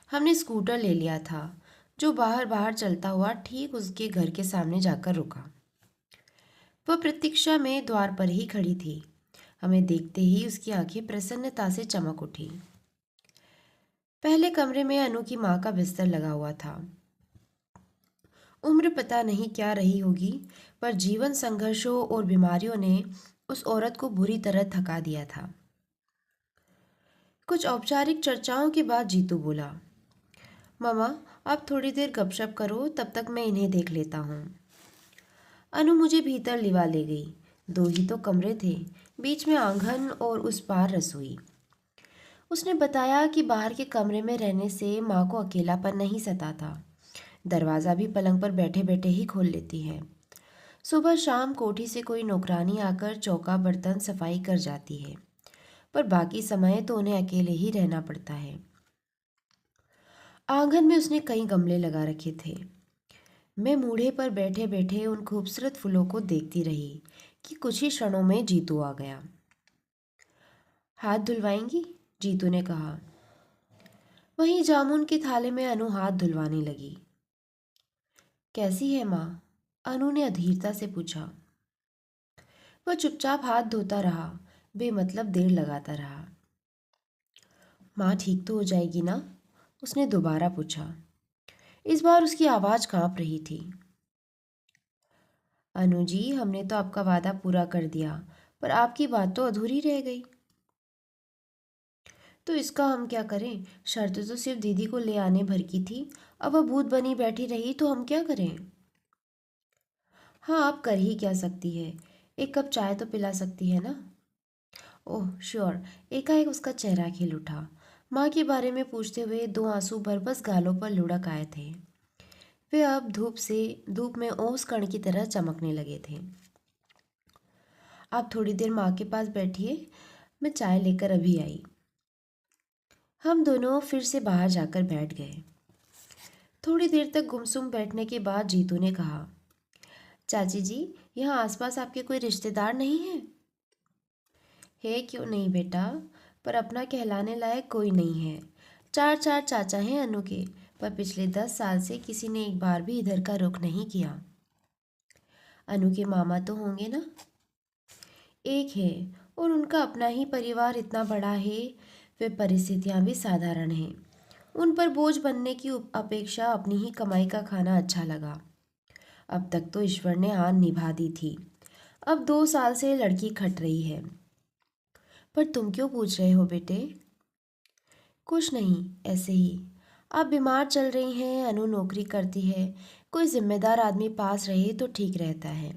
हमने स्कूटर ले लिया था, जो बाहर बाहर चलता हुआ ठीक उसके घर के सामने जाकर रुका। वह प्रतीक्षा में द्वार पर ही खड़ी थी। हमें देखते ही उसकी आंखें प्रसन्नता से चमक उठी। पहले कमरे में अनु की माँ का बिस्तर लगा हुआ था। उम्र पता नहीं क्या रही होगी, पर जीवन संघर्षों और बीमारियों ने उस औरत को बुरी तरह थका दिया था। कुछ औपचारिक चर्चाओं के बाद जीतू बोला, मामा, आप थोड़ी देर गपशप करो, तब तक मैं इन्हें देख लेता हूँ। अनु मुझे भीतर लिवा ले गई। 2 ही तो कमरे थे, बीच में आंगन और उस पार रसोई। उसने बताया कि बाहर के कमरे में रहने से माँ को अकेलापन नहीं सताता। दरवाज़ा भी पलंग पर बैठे बैठे ही खोल लेती है। सुबह शाम कोठी से कोई नौकरानी आकर चौका बर्तन सफाई कर जाती है, पर बाकी समय तो उन्हें अकेले ही रहना पड़ता है। आंगन में उसने कई गमले लगा रखे थे। मैं मूढ़े पर बैठे बैठे उन खूबसूरत फूलों को देखती रही कि कुछ ही क्षणों में जीतू आ गया। हाथ धुलवाएंगी? जीतू ने कहा। वहीं जामुन के थाले में अनु हाथ धुलवाने लगी। कैसी है माँ? अनु ने अधीरता से पूछा। वह चुपचाप हाथ धोता रहा, बेमतलब देर लगाता रहा। माँ ठीक तो हो जाएगी ना? उसने दोबारा पूछा। इस बार उसकी आवाज़ कांप रही थी। अनु जी, हमने तो आपका वादा पूरा कर दिया, पर आपकी बात तो अधूरी रह गई। तो इसका हम क्या करें? शर्त तो सिर्फ दीदी को ले आने भर की थी। अब वह भूत बनी बैठी रही तो हम क्या करें? हाँ, आप कर ही क्या सकती है? एक कप चाय तो पिला सकती है ना? Oh sure. एकाएक उसका चेहरा खिल उठा। माँ के बारे में पूछते हुए 2 आंसू बरबस गालों पर लुढ़क आए थे। वे अब धूप में ओस कण की तरह चमकने लगे थे। आप थोड़ी देर माँ के पास बैठिए, मैं चाय लेकर अभी आई। हम दोनों फिर से बाहर जाकर बैठ गए। थोड़ी देर तक गुमसुम बैठने के बाद जीतू ने कहा, चाची जी, यहाँ आसपास आपके कोई रिश्तेदार नहीं है? है क्यों नहीं बेटा, पर अपना कहलाने लायक कोई नहीं है। 4 चाचा हैं अनु के, पर पिछले 10 साल से किसी ने एक बार भी इधर का रुख नहीं किया। अनु के मामा तो होंगे ना? एक है, और उनका अपना ही परिवार इतना बड़ा है। वे परिस्थितियाँ भी साधारण हैं। उन पर बोझ बनने की अपेक्षा अपनी ही कमाई का खाना अच्छा लगा। अब तक तो ईश्वर ने आन निभा दी थी। अब 2 साल से लड़की खट रही है। पर तुम क्यों पूछ रहे हो बेटे? कुछ नहीं, ऐसे ही। आप बीमार चल रही हैं, अनु नौकरी करती है, कोई जिम्मेदार आदमी पास रहे तो ठीक रहता है।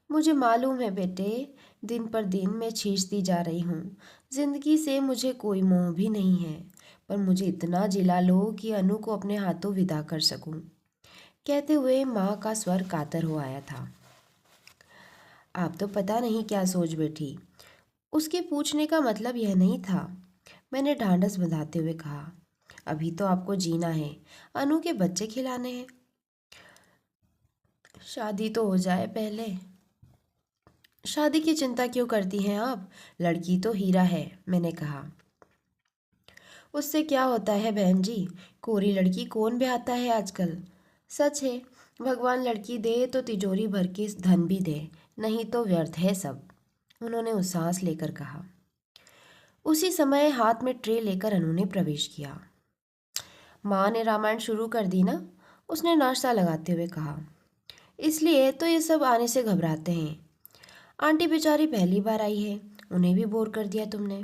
मुझे मालूम है बेटे, दिन पर दिन मैं खींचती जा रही हूँ। जिंदगी से मुझे कोई मोह भी नहीं है, पर मुझे इतना जिला लो कि अनु को अपने हाथों विदा कर सकूं। कहते हुए माँ का स्वर कातर हो आया था। आप तो पता नहीं क्या सोच बैठी। उसके पूछने का मतलब यह नहीं था। मैंने ढांढस बंधाते हुए कहा, अभी तो आपको जीना है, अनु के बच्चे खिलाने हैं। शादी तो हो जाए पहले। शादी की चिंता क्यों करती हैं आप? लड़की तो हीरा है, मैंने कहा। उससे क्या होता है बहन जी, कोरी लड़की कौन ब्याहता है आजकल। सच है, भगवान लड़की दे तो तिजोरी भर के धन भी दे, नहीं तो व्यर्थ है सब, उन्होंने उस सांस लेकर कहा। उसी समय हाथ में ट्रे लेकर अनु ने प्रवेश किया। माँ ने रामायण शुरू कर दी ना? उसने नाश्ता लगाते हुए कहा। इसलिए तो ये सब आने से घबराते हैं। आंटी बेचारी पहली बार आई है, उन्हें भी बोर कर दिया तुमने।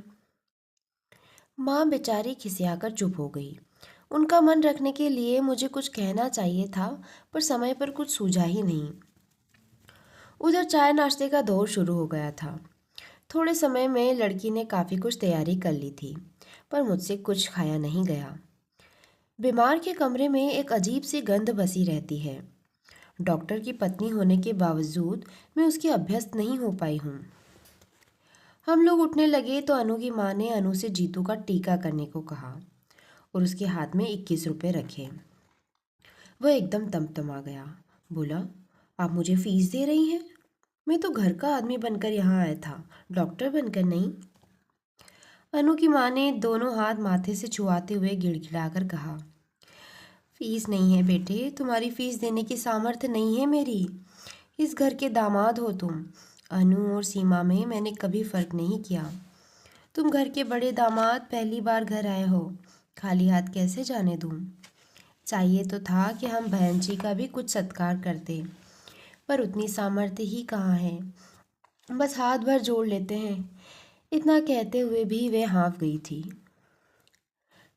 माँ बेचारी खिसियाकर चुप हो गई। उनका मन रखने के लिए मुझे कुछ कहना चाहिए था, पर समय पर कुछ सूझा ही नहीं। उधर चाय नाश्ते का दौर शुरू हो गया था। थोड़े समय में लड़की ने काफ़ी कुछ तैयारी कर ली थी, पर मुझसे कुछ खाया नहीं गया। बीमार के कमरे में एक अजीब सी गंध बसी रहती है। डॉक्टर की पत्नी होने के बावजूद मैं उसकी अभ्यस्त नहीं हो पाई हूँ। हम लोग उठने लगे तो अनु की माँ ने अनु से जीतू का टीका करने को कहा और उसके हाथ में 21 रुपये रखे। वह एकदम तमतमा गया। बोला, आप मुझे फीस दे रही हैं? मैं तो घर का आदमी बनकर यहाँ आया था, डॉक्टर बनकर नहीं। अनु की माँ ने दोनों हाथ माथे से छुआते हुए गिड़गिड़ाकर कहा, फीस नहीं है बेटे, तुम्हारी फीस देने की सामर्थ्य नहीं है मेरी। इस घर के दामाद हो तुम। अनु और सीमा में मैंने कभी फर्क नहीं किया। तुम घर के बड़े दामाद पहली बार घर आए हो, खाली हाथ कैसे जाने दूँ? चाहिए तो था कि हम बहन जी का भी कुछ सत्कार करते, पर उतनी सामर्थ्य ही कहाँ है। बस हाथ भर जोड़ लेते हैं। इतना कहते हुए भी वे हाँफ गई थी।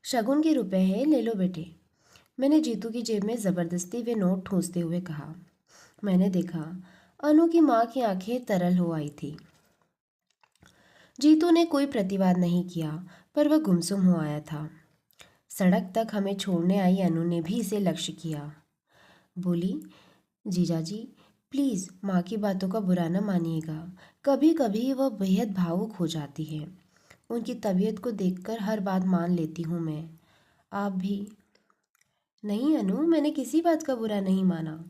शगुन के रुपए हैं, ले लो बेटे। मैंने जीतू की जेब में ज़बरदस्ती वे नोट ठूंसते हुए कहा। मैंने देखा अनु की माँ की आंखें तरल हो आई थी। जीतू ने कोई प्रतिवाद नहीं किया, पर वह गुमसुम हो आया था। सड़क तक हमें छोड़ने आई अनु ने भी इसे लक्ष्य किया। बोली, जीजाजी प्लीज़ माँ की बातों का बुरा न मानिएगा। कभी कभी वह बेहद भावुक हो जाती है। उनकी तबीयत को देखकर हर बात मान लेती हूँ मैं। आप भी। नहीं अनु, मैंने किसी बात का बुरा नहीं माना,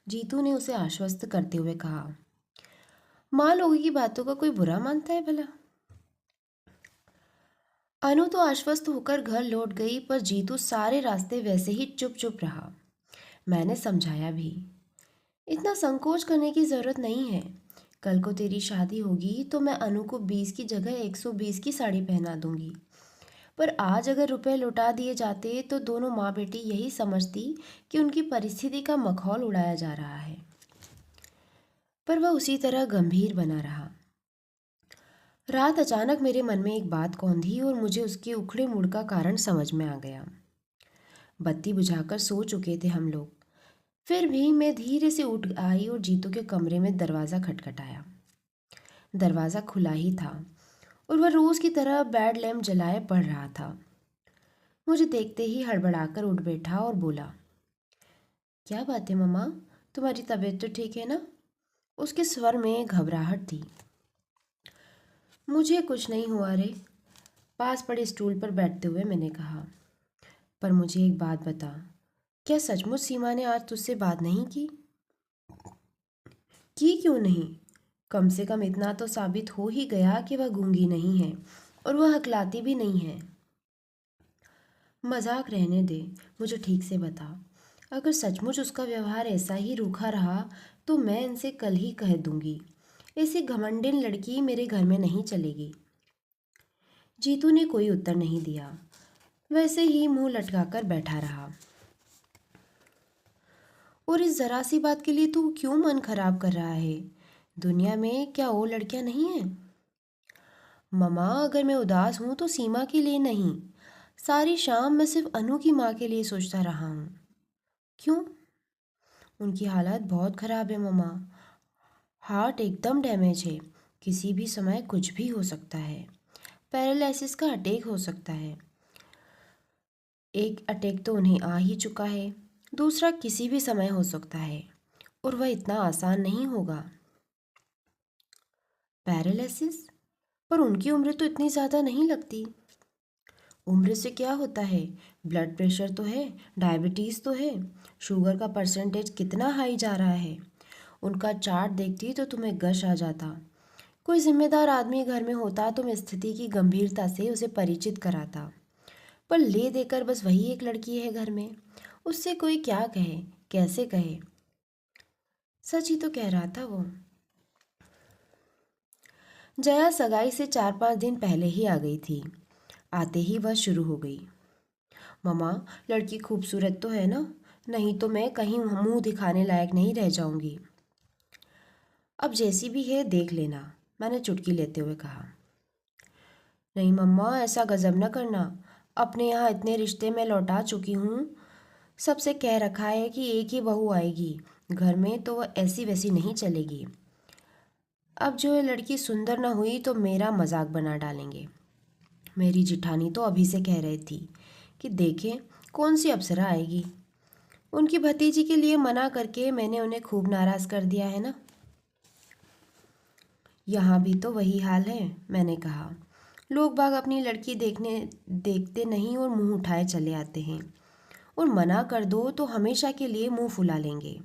जीतू ने उसे आश्वस्त करते हुए कहा। माँ लोगों की बातों का कोई बुरा मानता है भला? अनु तो आश्वस्त होकर घर लौट गई, पर जीतू सारे रास्ते वैसे ही चुप चुप रहा। मैंने समझाया भी, इतना संकोच करने की ज़रूरत नहीं है। कल को तेरी शादी होगी तो मैं अनु को 20 की जगह 120 की साड़ी पहना दूंगी। पर आज अगर रुपए लौटा दिए जाते तो दोनों माँ बेटी यही समझती कि उनकी परिस्थिति का मखौल उड़ाया जा रहा है। पर वह उसी तरह गंभीर बना रहा। रात अचानक मेरे मन में एक बात कौंधी और मुझे उसके उखड़े मुड़ का कारण समझ में आ गया। बत्ती बुझाकर सो चुके थे हम लोग, फिर भी मैं धीरे से उठ आई और जीतू के कमरे में दरवाज़ा खटखटाया। दरवाज़ा खुला ही था और वह रोज़ की तरह बेड लैम्प जलाए पड़ रहा था। मुझे देखते ही हड़बड़ाकर उठ बैठा और बोला, क्या बात है मम्मा, तुम्हारी तबीयत तो ठीक है ना? उसके स्वर में घबराहट थी। मुझे कुछ नहीं हुआ रे, पास पड़े स्टूल पर बैठते हुए मैंने कहा। पर मुझे एक बात बता, क्या सचमुच सीमा ने आज तुझसे बात नहीं की? क्यों नहीं? कम से कम इतना तो साबित हो ही गया कि वह गूंगी नहीं है और वह हकलाती भी नहीं है। मजाक रहने दे, मुझे ठीक से बता। अगर सचमुच उसका व्यवहार ऐसा ही रूखा रहा तो मैं इनसे कल ही कह दूंगी। ऐसी घमंडिन लड़की मेरे घर में नहीं चलेगी। जीतू ने कोई उत्तर नहीं दिया, वैसे ही मुंह लटकाकर बैठा रहा। और इस जरा सी बात के लिए तू क्यों मन खराब कर रहा है? दुनिया में क्या और लड़कियां नहीं हैं? ममा, अगर मैं उदास हूं तो सीमा के लिए नहीं। सारी शाम मैं सिर्फ अनु की माँ के लिए सोचता रहा हूँ। क्यों? उनकी हालत बहुत ख़राब है ममा। हार्ट एकदम डैमेज है, किसी भी समय कुछ भी हो सकता है। पैरालिसिस का अटैक हो सकता है। एक अटैक तो उन्हें आ ही चुका है, दूसरा किसी भी समय हो सकता है और वह इतना आसान नहीं होगा। पैरालिसिस? पर उनकी उम्र तो इतनी ज़्यादा नहीं लगती। उम्र से क्या होता है? ब्लड प्रेशर तो है, डायबिटीज़ तो है, शुगर का परसेंटेज कितना हाई जा रहा है। उनका चार्ट देखती तो तुम्हें गश आ जाता। कोई जिम्मेदार आदमी घर में होता तो मैं स्थिति की गंभीरता से उसे परिचित कराता, पर ले देकर बस वही एक लड़की है घर में, उससे कोई क्या कहे, कैसे कहे? सच ही तो कह रहा था वो। जया सगाई से 4-5 दिन पहले ही आ गई थी। आते ही वह शुरू हो गई। मम्मा, लड़की खूबसूरत तो है ना? नहीं तो मैं कहीं मुंह दिखाने लायक नहीं रह जाऊंगी। अब जैसी भी है देख लेना, मैंने चुटकी लेते हुए कहा। नहीं मम्मा, ऐसा गजब न करना। अपने यहाँ इतने रिश्ते में लौटा चुकी हूँ। सबसे कह रखा है कि एक ही बहू आएगी घर में, तो वह ऐसी वैसी नहीं चलेगी। अब जो ये लड़की सुंदर न हुई तो मेरा मजाक बना डालेंगे। मेरी जिठानी तो अभी से कह रही थी कि देखें कौन सी अप्सरा आएगी। उनकी भतीजी के लिए मना करके मैंने उन्हें खूब नाराज कर दिया है ना। यहाँ भी तो वही हाल है, मैंने कहा। लोग बाग अपनी लड़की देखते नहीं और मुंह उठाए चले आते हैं, और मना कर दो तो हमेशा के लिए मुंह फुला लेंगे।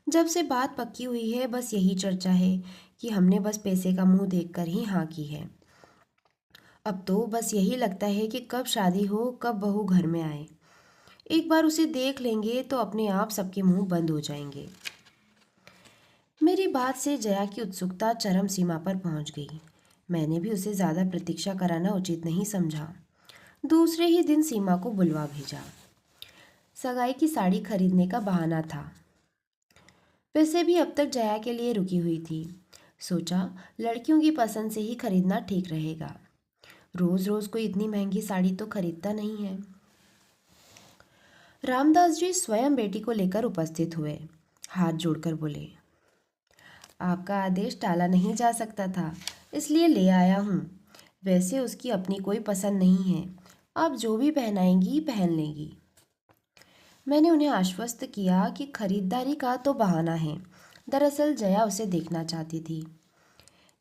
जब से बात पक्की हुई है बस यही चर्चा है कि हमने बस पैसे का मुंह देखकर ही हाँ की है। अब तो बस यही लगता है कि कब शादी हो, कब बहू घर में आए। एक बार उसे देख लेंगे तो अपने आप सबके मुंह बंद हो जाएंगे। मेरी बात से जया की उत्सुकता चरम सीमा पर पहुंच गई। मैंने भी उसे ज़्यादा प्रतीक्षा कराना उचित नहीं समझा। दूसरे ही दिन सीमा को बुलवा भेजा। सगाई की साड़ी खरीदने का बहाना था। वैसे भी अब तक जया के लिए रुकी हुई थी। सोचा लड़कियों की पसंद से ही खरीदना ठीक रहेगा। रोज रोज कोई इतनी महंगी साड़ी तो खरीदता नहीं है। रामदास जी स्वयं बेटी को लेकर उपस्थित हुए। हाथ जोड़कर बोले, आपका आदेश टाला नहीं जा सकता था, इसलिए ले आया हूँ। वैसे उसकी अपनी कोई पसंद नहीं है, आप जो भी पहनाएंगी पहन लेगी। मैंने उन्हें आश्वस्त किया कि खरीदारी का तो बहाना है, दरअसल जया उसे देखना चाहती थी।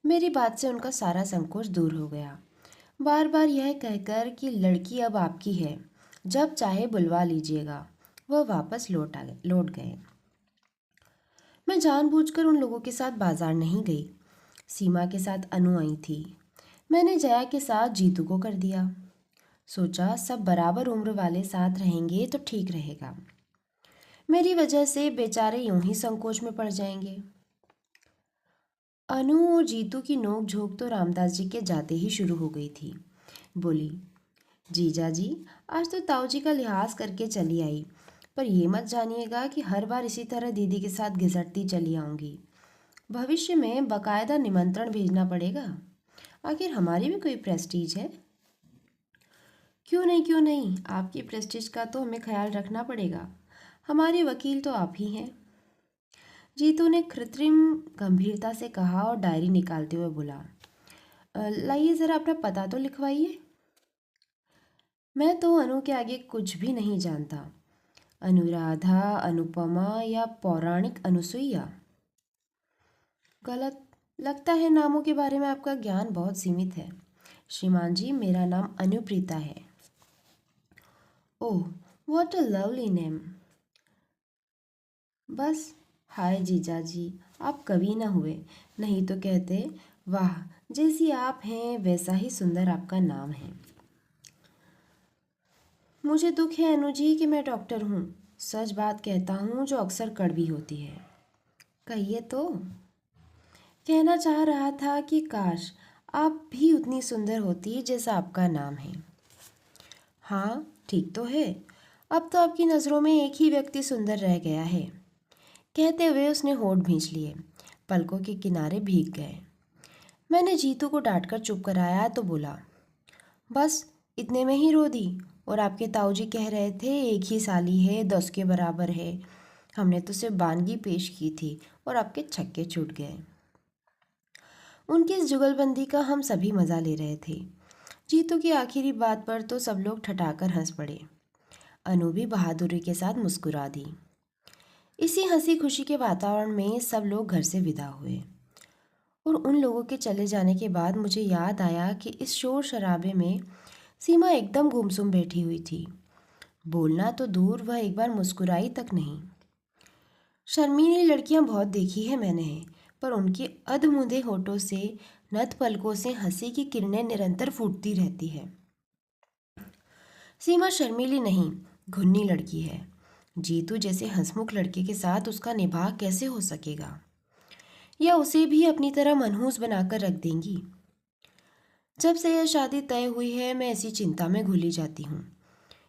मेरी बात से उनका सारा संकोच दूर हो गया। बार बार यह कहकर कि लड़की अब आपकी है, जब चाहे बुलवा लीजिएगा, वह वापस लौट गए। मैं जानबूझकर उन लोगों के साथ बाजार नहीं गई। सीमा के साथ अनु आई थी। मैंने जया के साथ जीतू को कर दिया। सोचा सब बराबर उम्र वाले साथ रहेंगे तो ठीक रहेगा। मेरी वजह से बेचारे यूं ही संकोच में पड़ जाएंगे। अनु और जीतू की नोक झोंक तो रामदास जी के जाते ही शुरू हो गई थी। बोली, जीजा जी, आज तो ताऊ जी का लिहाज करके चली आई, पर ये मत जानिएगा कि हर बार इसी तरह दीदी के साथ घिसटती चली आऊँगी। भविष्य में बकायदा निमंत्रण भेजना पड़ेगा। आखिर हमारी भी कोई प्रेस्टीज है। क्यों नहीं, आपकी प्रेस्टीज का तो हमें ख्याल रखना पड़ेगा। हमारे वकील तो आप ही हैं। जीतू ने कृत्रिम गंभीरता से कहा और डायरी निकालते हुए बोला, लाइए ज़रा अपना पता तो लिखवाइए। मैं तो अनु के आगे कुछ भी नहीं जानता। अनुराधा, अनुपमा या पौराणिक अनुसुईया? गलत। लगता है नामों के बारे में आपका ज्ञान बहुत सीमित है। श्रीमान जी, मेरा नाम अनुप्रीता है। ओह, व्हाट अ लवली नेम। बस, हाय जीजा जी, आप कवि ना हुए, नहीं तो कहते, वाह, जैसी आप हैं वैसा ही सुंदर आपका नाम है। मुझे दुख है अनु जी कि मैं डॉक्टर हूँ। सच बात कहता हूँ जो अक्सर कड़वी होती है। कहिए तो। कहना चाह रहा था कि काश आप भी उतनी सुंदर होती जैसा आपका नाम है। हाँ, ठीक तो है। अब तो आपकी नज़रों में एक ही व्यक्ति सुंदर रह गया है। कहते हुए उसने होठ भींच लिए। पलकों के किनारे भीग गए। मैंने जीतू को डांटकर चुप कराया तो बोला, बस इतने में ही रो दी। और आपके ताऊजी कह रहे थे एक ही साली है, 10 के बराबर है। हमने तो सिर्फ बानगी पेश की थी और आपके छक्के छूट गए। उनकी इस जुगलबंदी का हम सभी मज़ा ले रहे थे। जीतू की आखिरी बात पर तो सब लोग ठठाकर हंस पड़े। अनु भी बहादुरी के साथ मुस्कुरा दी। इसी हंसी खुशी के वातावरण में सब लोग घर से विदा हुए। और उन लोगों के चले जाने के बाद मुझे याद आया कि इस शोर शराबे में सीमा एकदम गुमसुम बैठी हुई थी। बोलना तो दूर, वह एक बार मुस्कुराई तक नहीं। शर्मीली लड़कियां बहुत देखी है मैंने, पर उनके अधमुंदे होठों से, नत पलकों से हंसी की किरणें निरंतर फूटती रहती है। सीमा शर्मीली नहीं, घुन्नी लड़की है। जीतू जैसे हंसमुख लड़के के साथ उसका निभाव कैसे हो सकेगा। या उसे भी अपनी तरह मनहूस बनाकर रख देंगी। जब से यह शादी तय हुई है मैं ऐसी चिंता में घुली जाती हूँ।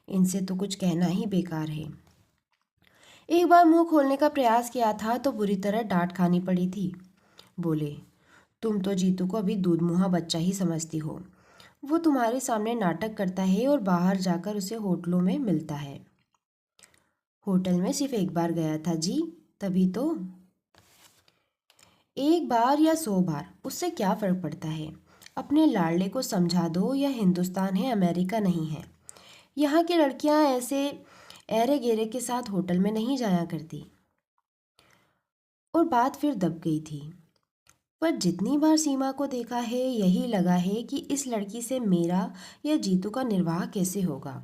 इनसे तो कुछ कहना ही बेकार है। एक बार मुंह खोलने का प्रयास किया था तो बुरी तरह डांट खानी पड़ी थी। बोले, तुम तो जीतू को अभी दूध मुहा बच्चा ही समझती हो। वो तुम्हारे सामने नाटक करता है और बाहर जाकर उसे होटलों में मिलता है। होटल में सिर्फ एक बार गया था जी, तभी तो। एक बार या 100 बार उससे क्या फर्क पड़ता है। अपने लाडले को समझा दो, यह हिंदुस्तान है, अमेरिका नहीं है। यहाँ की लड़कियाँ ऐसे ऐरे गेरे के साथ होटल में नहीं जाया करती। और बात फिर दब गई थी। पर जितनी बार सीमा को देखा है यही लगा है कि इस लड़की से मेरा या जीतू का निर्वाह कैसे होगा।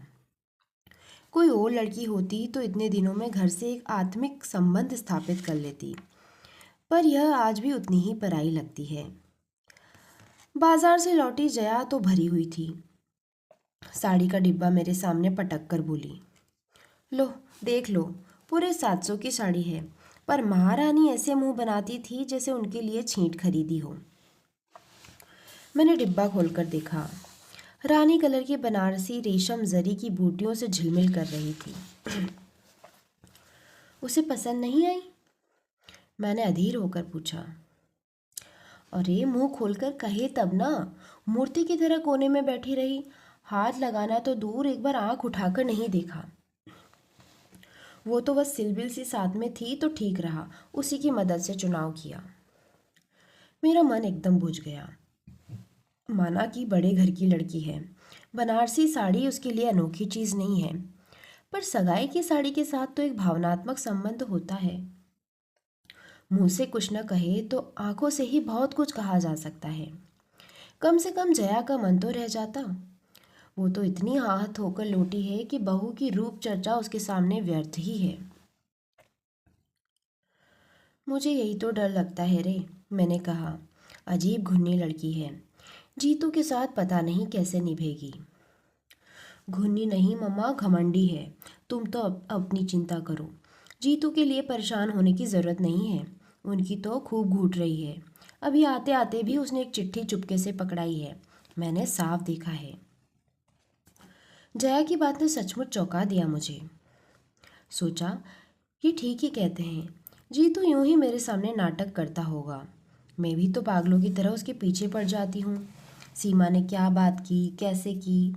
कोई और लड़की होती तो इतने दिनों में घर से एक आत्मिक संबंध स्थापित कर लेती, पर यह आज भी उतनी ही पराई लगती है। बाजार से लौटी जया तो भरी हुई थी। साड़ी का डिब्बा मेरे सामने पटक कर बोली, लो देख लो, पूरे 700 की साड़ी है। पर महारानी ऐसे मुंह बनाती थी जैसे उनके लिए छींट खरीदी हो। मैंने डिब्बा खोलकर देखा। रानी कलर की बनारसी रेशम जरी की बूटियों से झिलमिल कर रही थी। उसे पसंद नहीं आई? मैंने अधीर होकर पूछा। अरे मुंह खोलकर कहे तब ना। मूर्ति की तरह कोने में बैठी रही। हाथ लगाना तो दूर, एक बार आंख उठाकर नहीं देखा। वो तो बस सिलबिल सी साथ में थी तो ठीक रहा, उसी की मदद से चुनाव किया। मेरा मन एकदम बुझ गया। माना कि बड़े घर की लड़की है, बनारसी साड़ी उसके लिए अनोखी चीज़ नहीं है, पर सगाई की साड़ी के साथ तो एक भावनात्मक संबंध होता है। मुंह से कुछ न कहे तो आंखों से ही बहुत कुछ कहा जा सकता है। कम से कम जया का मन तो रह जाता। वो तो इतनी आहत होकर लौटी है कि बहू की रूप चर्चा उसके सामने व्यर्थ ही है। मुझे यही तो डर लगता है रे, मैंने कहा। अजीब घुन्नी लड़की है, जीतू के साथ पता नहीं कैसे निभेगी। घुन्नी नहीं मम्मा, घमंडी है। तुम तो अपनी चिंता करो। जीतू के लिए परेशान होने की ज़रूरत नहीं है। उनकी तो खूब घूट रही है। अभी आते आते भी उसने एक चिट्ठी चुपके से पकड़ाई है, मैंने साफ देखा है। जया की बात ने सचमुच चौंका दिया मुझे। सोचा कि ठीक ही कहते हैं, जीतू यूं ही मेरे सामने नाटक करता होगा। मैं भी तो पागलों की तरह उसके पीछे पड़ जाती हूँ। सीमा ने क्या बात की, कैसे की,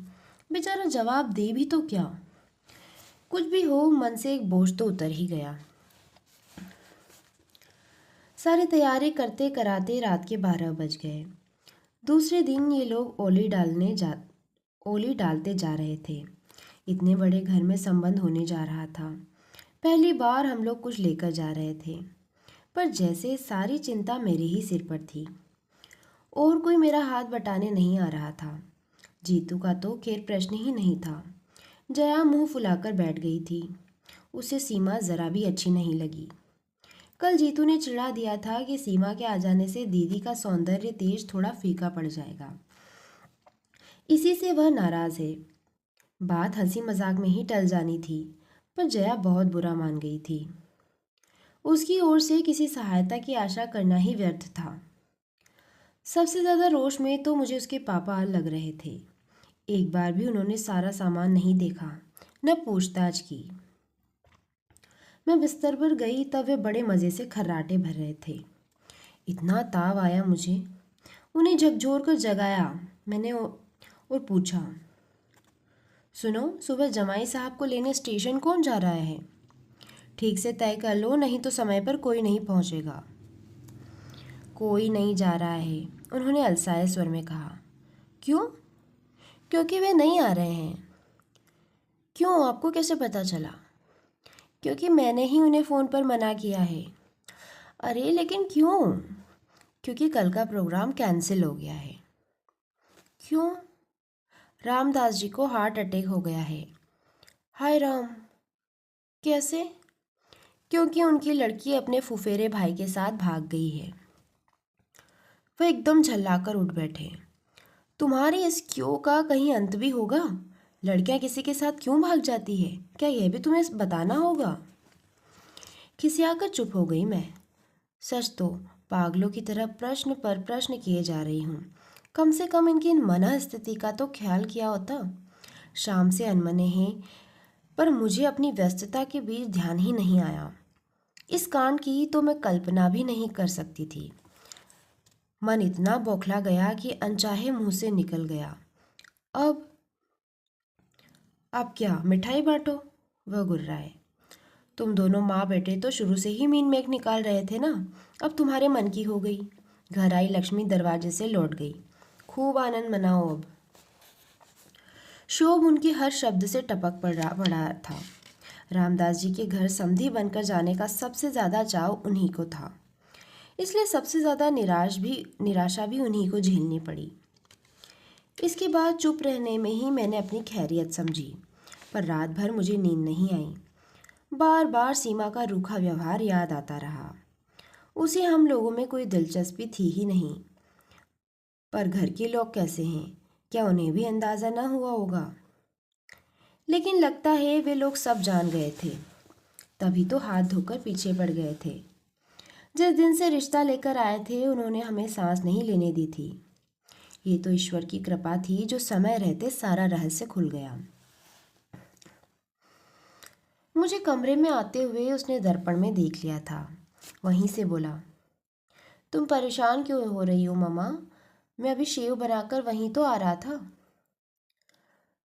बेचारा जवाब दे भी तो क्या। कुछ भी हो, मन से एक बोझ तो उतर ही गया। सारी तैयारी करते कराते रात के 12 बज गए। दूसरे दिन ये लोग ओली डालते जा रहे थे। इतने बड़े घर में संबंध होने जा रहा था। पहली बार हम लोग कुछ लेकर जा रहे थे, पर जैसे सारी चिंता मेरे ही सिर पर थी। और कोई मेरा हाथ बटाने नहीं आ रहा था। जीतू का तो खैर प्रश्न ही नहीं था। जया मुंह फुलाकर बैठ गई थी। उसे सीमा ज़रा भी अच्छी नहीं लगी। कल जीतू ने चिढ़ा दिया था कि सीमा के आ जाने से दीदी का सौंदर्य तेज थोड़ा फीका पड़ जाएगा। इसी से वह नाराज़ है। बात हंसी मजाक में ही टल जानी थी, पर जया बहुत बुरा मान गई थी। उसकी ओर से किसी सहायता की आशा करना ही व्यर्थ था। सबसे ज़्यादा रोष में तो मुझे उसके पापा लग रहे थे। एक बार भी उन्होंने सारा सामान नहीं देखा, न पूछताछ की। मैं बिस्तर पर गई तब वे बड़े मज़े से खर्राटे भर रहे थे। इतना ताव आया मुझे। उन्हें झकझोर कर जगाया मैंने और पूछा, सुनो, सुबह जमाई साहब को लेने स्टेशन कौन जा रहा है? ठीक से तय कर लो, नहीं तो समय पर कोई नहीं पहुंचेगा। कोई नहीं जा रहा है, उन्होंने अलसाए स्वर में कहा। क्यों? क्योंकि वे नहीं आ रहे हैं। क्यों, आपको कैसे पता चला? क्योंकि मैंने ही उन्हें फ़ोन पर मना किया है। अरे लेकिन क्यों? क्योंकि कल का प्रोग्राम कैंसिल हो गया है। क्यों? रामदास जी को हार्ट अटैक हो गया है। हाय राम, कैसे? क्योंकि उनकी लड़की अपने फुफेरे भाई के साथ भाग गई है। वह एकदम झल्लाकर उठ बैठे। तुम्हारी इस क्यों का कहीं अंत भी होगा? लड़कियां किसी के साथ क्यों भाग जाती है, क्या यह भी तुम्हें बताना होगा? खिसियाकर चुप हो गई मैं। सच तो पागलों की तरह प्रश्न पर प्रश्न किए जा रही हूँ। कम से कम इनकी मनः स्थिति का तो ख्याल किया होता। शाम से अनमने हैं, पर मुझे अपनी व्यस्तता के बीच ध्यान ही नहीं आया। इस कांड की तो मैं कल्पना भी नहीं कर सकती थी। मन इतना बौखला गया कि अनचाहे मुंह से निकल गया। अब अब क्या मिठाई बांटो? वह गुर्राए। तुम दोनों माँ बेटे तो शुरू से ही मीन मेक निकाल रहे थे ना। अब तुम्हारे मन की हो गई। घर आई लक्ष्मी दरवाजे से लौट गई। खूब आनंद मनाओ अब। शोभ उनकी हर शब्द से टपक पड़ा था। रामदास जी के घर समधी बनकर जाने का सबसे ज़्यादा चाव उन्हीं को था, इसलिए सबसे ज़्यादा निराशा भी उन्हीं को झेलनी पड़ी। इसके बाद चुप रहने में ही मैंने अपनी खैरियत समझी, पर रात भर मुझे नींद नहीं आई। बार बार सीमा का रूखा व्यवहार याद आता रहा। उसे हम लोगों में कोई दिलचस्पी थी ही नहीं। पर घर के लोग कैसे हैं, क्या उन्हें भी अंदाज़ा न हुआ होगा? लेकिन लगता है वे लोग सब जान गए थे, तभी तो हाथ धोकर पीछे पड़ गए थे। जिस दिन से रिश्ता लेकर आए थे उन्होंने हमें सांस नहीं लेने दी थी। ये तो ईश्वर की कृपा थी जो समय रहते सारा रहस्य खुल गया। मुझे कमरे में आते हुए उसने दर्पण में देख लिया था। वहीं से बोला, तुम परेशान क्यों हो रही हो मम्मा? मैं अभी शेव बनाकर वहीं तो आ रहा था।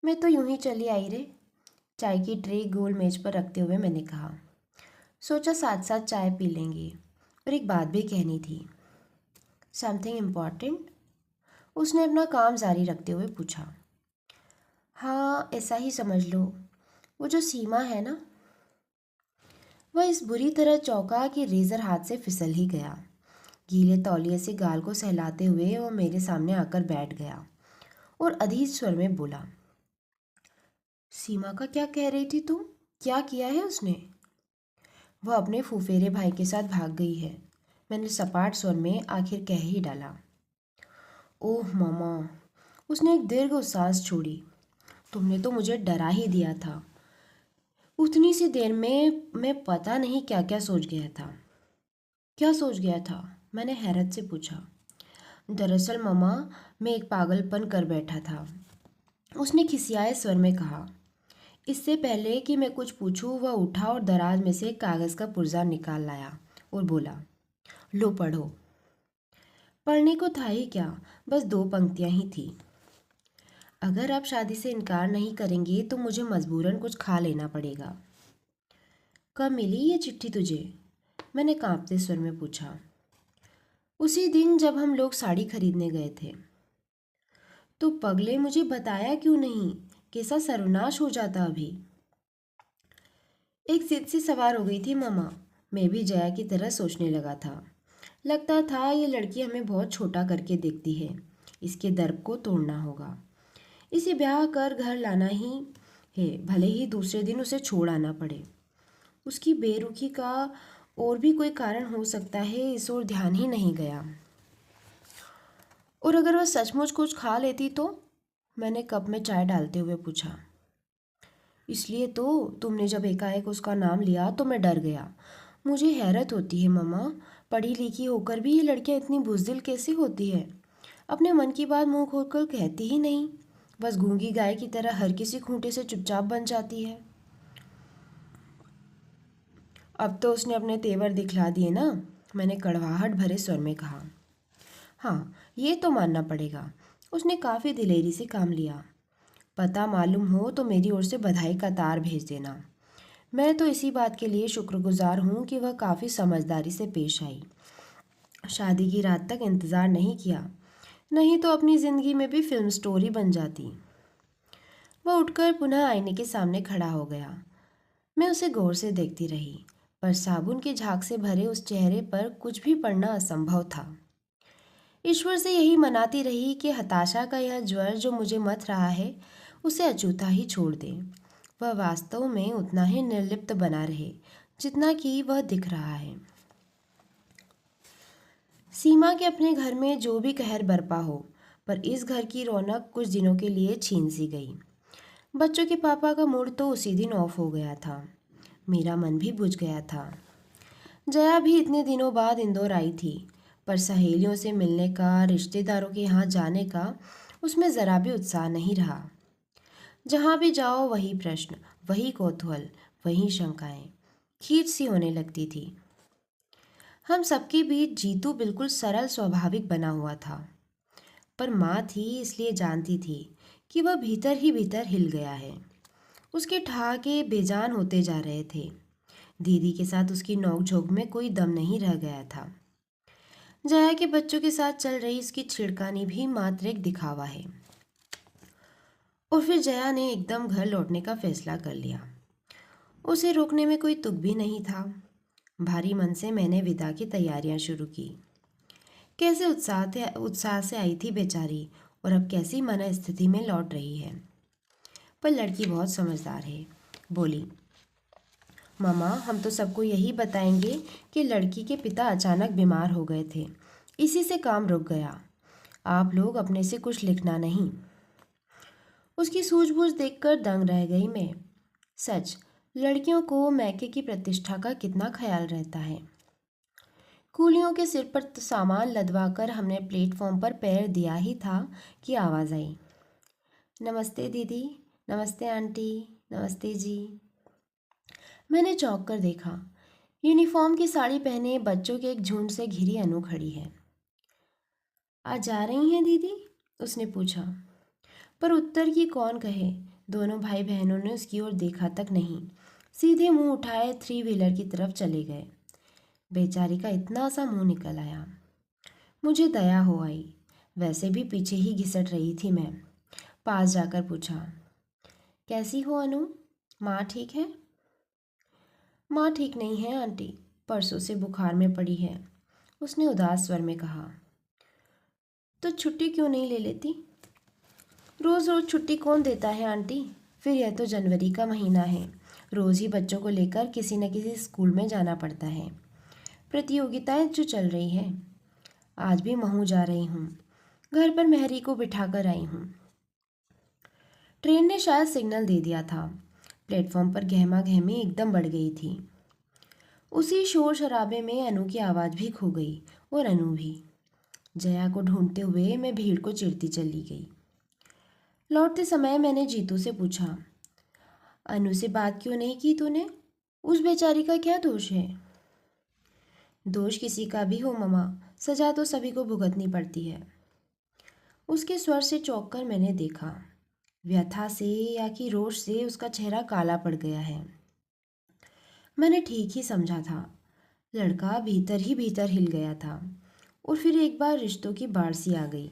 मैं तो यूं ही चली आई रे। चाय की ट्रे गोल मेज पर रखते हुए मैंने कहा। सोचा साथ साथ चाय पी लेंगे, और एक बात भी कहनी थी। Something important? उसने अपना काम जारी रखते हुए पूछा। हाँ, ऐसा ही समझ लो। वो जो सीमा है ना। वह इस बुरी तरह चौंका कि रेजर हाथ से फिसल ही गया। गीले तौलिए से गाल को सहलाते हुए वह मेरे सामने आकर बैठ गया और अधीर स्वर में बोला, सीमा का क्या कह रही थी तुम? क्या किया है उसने? वह अपने फुफेरे भाई के साथ भाग गई है, मैंने सपाट स्वर में आखिर कह ही डाला। ओह मामा, उसने एक दीर्घ सांस छोड़ी। तुमने तो मुझे डरा ही दिया था। उतनी सी देर में मैं पता नहीं क्या क्या सोच गया था। क्या सोच गया था? मैंने हैरत से पूछा। दरअसल मामा, मैं एक पागलपन कर बैठा था, उसने खिसियाए स्वर में कहा। इससे पहले कि मैं कुछ पूछूं वह उठा और दराज में से एक कागज़ का पुर्जा निकाल लाया और बोला, लो पढ़ो। पढ़ने को था ही क्या, बस 2 पंक्तियां ही थी। अगर आप शादी से इनकार नहीं करेंगे तो मुझे मजबूरन कुछ खा लेना पड़ेगा। कब मिली ये चिट्ठी तुझे? मैंने कांपते स्वर में पूछा। उसी दिन जब हम लोग साड़ी खरीदने गए थे। तो पगले, मुझे बताया क्यों नहीं? कैसा सर्वनाश हो जाता अभी। एक जिद सी सवार हो गई थी मामा। मैं भी जया की तरह सोचने लगा था। लगता था ये लड़की हमें बहुत छोटा करके देखती है। इसके दर्प को तोड़ना होगा। इसे ब्याह कर घर लाना ही है, भले ही दूसरे दिन उसे छोड़ आना पड़े। उसकी बेरुखी का और भी कोई कारण हो सकता है, इस ओर ध्यान ही नहीं गया। और अगर वह सचमुच कुछ खा लेती तो? मैंने कप में चाय डालते हुए पूछा। इसलिए तो तुमने जब एकाएक उसका नाम लिया तो मैं डर गया। मुझे हैरत होती है मम्मा, पढ़ी लिखी होकर भी ये लड़कियां इतनी बुज़दिल कैसी होती है? अपने मन की बात मुंह खोलकर कहती ही नहीं, बस गूंगी गाय की तरह हर किसी खूंटे से चुपचाप बन जाती है। अब तो उसने अपने तेवर दिखला दिए ना, मैंने कड़वाहट भरे स्वर में कहा। हाँ, ये तो मानना पड़ेगा, उसने काफ़ी दिलेरी से काम लिया। पता मालूम हो तो मेरी ओर से बधाई का तार भेज देना। मैं तो इसी बात के लिए शुक्रगुजार हूँ कि वह काफ़ी समझदारी से पेश आई। शादी की रात तक इंतज़ार नहीं किया, नहीं तो अपनी ज़िंदगी में भी फिल्म स्टोरी बन जाती। वह उठकर पुनः आईने के सामने खड़ा हो गया। मैं उसे गौर से देखती रही, पर साबुन की झाग से भरे उस चेहरे पर कुछ भी पढ़ना असंभव था। ईश्वर से यही मनाती रही कि हताशा का यह ज्वर जो मुझे मथ रहा है उसे अछूता ही छोड़ दे। वह वास्तव में उतना ही निर्लिप्त बना रहे जितना कि वह दिख रहा है। सीमा के अपने घर में जो भी कहर बरपा हो, पर इस घर की रौनक कुछ दिनों के लिए छीन सी गई। बच्चों के पापा का मूड तो उसी दिन ऑफ हो गया था। मेरा मन भी बुझ गया था। जया भी इतने दिनों बाद इंदौर आई थी, पर सहेलियों से मिलने का, रिश्तेदारों के यहाँ जाने का उसमें ज़रा भी उत्साह नहीं रहा। जहाँ भी जाओ वही प्रश्न, वही कौतूहल, वही शंकाएं। खींच सी होने लगती थी। हम सबके बीच जीतू बिल्कुल सरल स्वाभाविक बना हुआ था, पर माँ थी इसलिए जानती थी कि वह भीतर ही भीतर हिल गया है। उसके ठहाके बेजान होते जा रहे थे। दीदी के साथ उसकी नोक-झोंक में कोई दम नहीं रह गया था। जया के बच्चों के साथ चल रही इसकी छिड़कानी भी मात्र एक दिखावा है। और फिर जया ने एकदम घर लौटने का फैसला कर लिया। उसे रोकने में कोई तुक भी नहीं था। भारी मन से मैंने विदा की तैयारियां शुरू की। कैसे उत्साह से आई थी बेचारी, और अब कैसी मन स्थिति में लौट रही है। पर लड़की बहुत समझदार है। बोली, मामा हम तो सबको यही बताएंगे कि लड़की के पिता अचानक बीमार हो गए थे, इसी से काम रुक गया। आप लोग अपने से कुछ लिखना नहीं। उसकी सूझबूझ देखकर दंग रह गई मैं। सच, लड़कियों को मैके की प्रतिष्ठा का कितना ख्याल रहता है। कूलियों के सिर पर सामान लदवाकर हमने प्लेटफॉर्म पर पैर दिया ही था कि आवाज़ आई, नमस्ते दीदी, नमस्ते आंटी, नमस्ते जी। मैंने चौंक कर देखा। यूनिफॉर्म की साड़ी पहने बच्चों के एक झुंड से घिरी अनु खड़ी है। आज जा रही हैं दीदी? उसने पूछा, पर उत्तर की कौन कहे। दोनों भाई बहनों ने उसकी ओर देखा तक नहीं, सीधे मुंह उठाए 3 व्हीलर की तरफ चले गए। बेचारी का इतना सा मुंह निकल आया। मुझे दया हो आई। वैसे भी पीछे ही घिसट रही थी मैं। पास जाकर पूछा, कैसी हो अनु? माँ ठीक है? माँ ठीक नहीं है आंटी, परसों से बुखार में पड़ी है, उसने उदास स्वर में कहा। तो छुट्टी क्यों नहीं ले लेती? रोज़ रोज़ छुट्टी कौन देता है आंटी? फिर यह तो जनवरी का महीना है, रोज़ ही बच्चों को लेकर किसी न किसी स्कूल में जाना पड़ता है। प्रतियोगिताएं जो चल रही है। आज भी महू जा रही हूँ, घर पर मेहरी को बिठाकर आई हूँ। ट्रेन ने शायद सिग्नल दे दिया था। प्लेटफॉर्म पर गहमा गहमी एकदम बढ़ गई थी। उसी शोर शराबे में अनु की आवाज़ भी खो गई, और अनु भी। जया को ढूंढते हुए मैं भीड़ को चिरती चली गई। लौटते समय मैंने जीतू से पूछा, अनु से बात क्यों नहीं की तूने? उस बेचारी का क्या दोष है? दोष किसी का भी हो ममा, सजा तो सभी को भुगतनी पड़ती है। उसके स्वर से चौंक कर मैंने देखा। व्यथा से या कि रोष से उसका चेहरा काला पड़ गया है। मैंने ठीक ही समझा था। लड़का भीतर ही भीतर हिल गया था। और फिर एक बार रिश्तों की बाढ़ सी आ गई।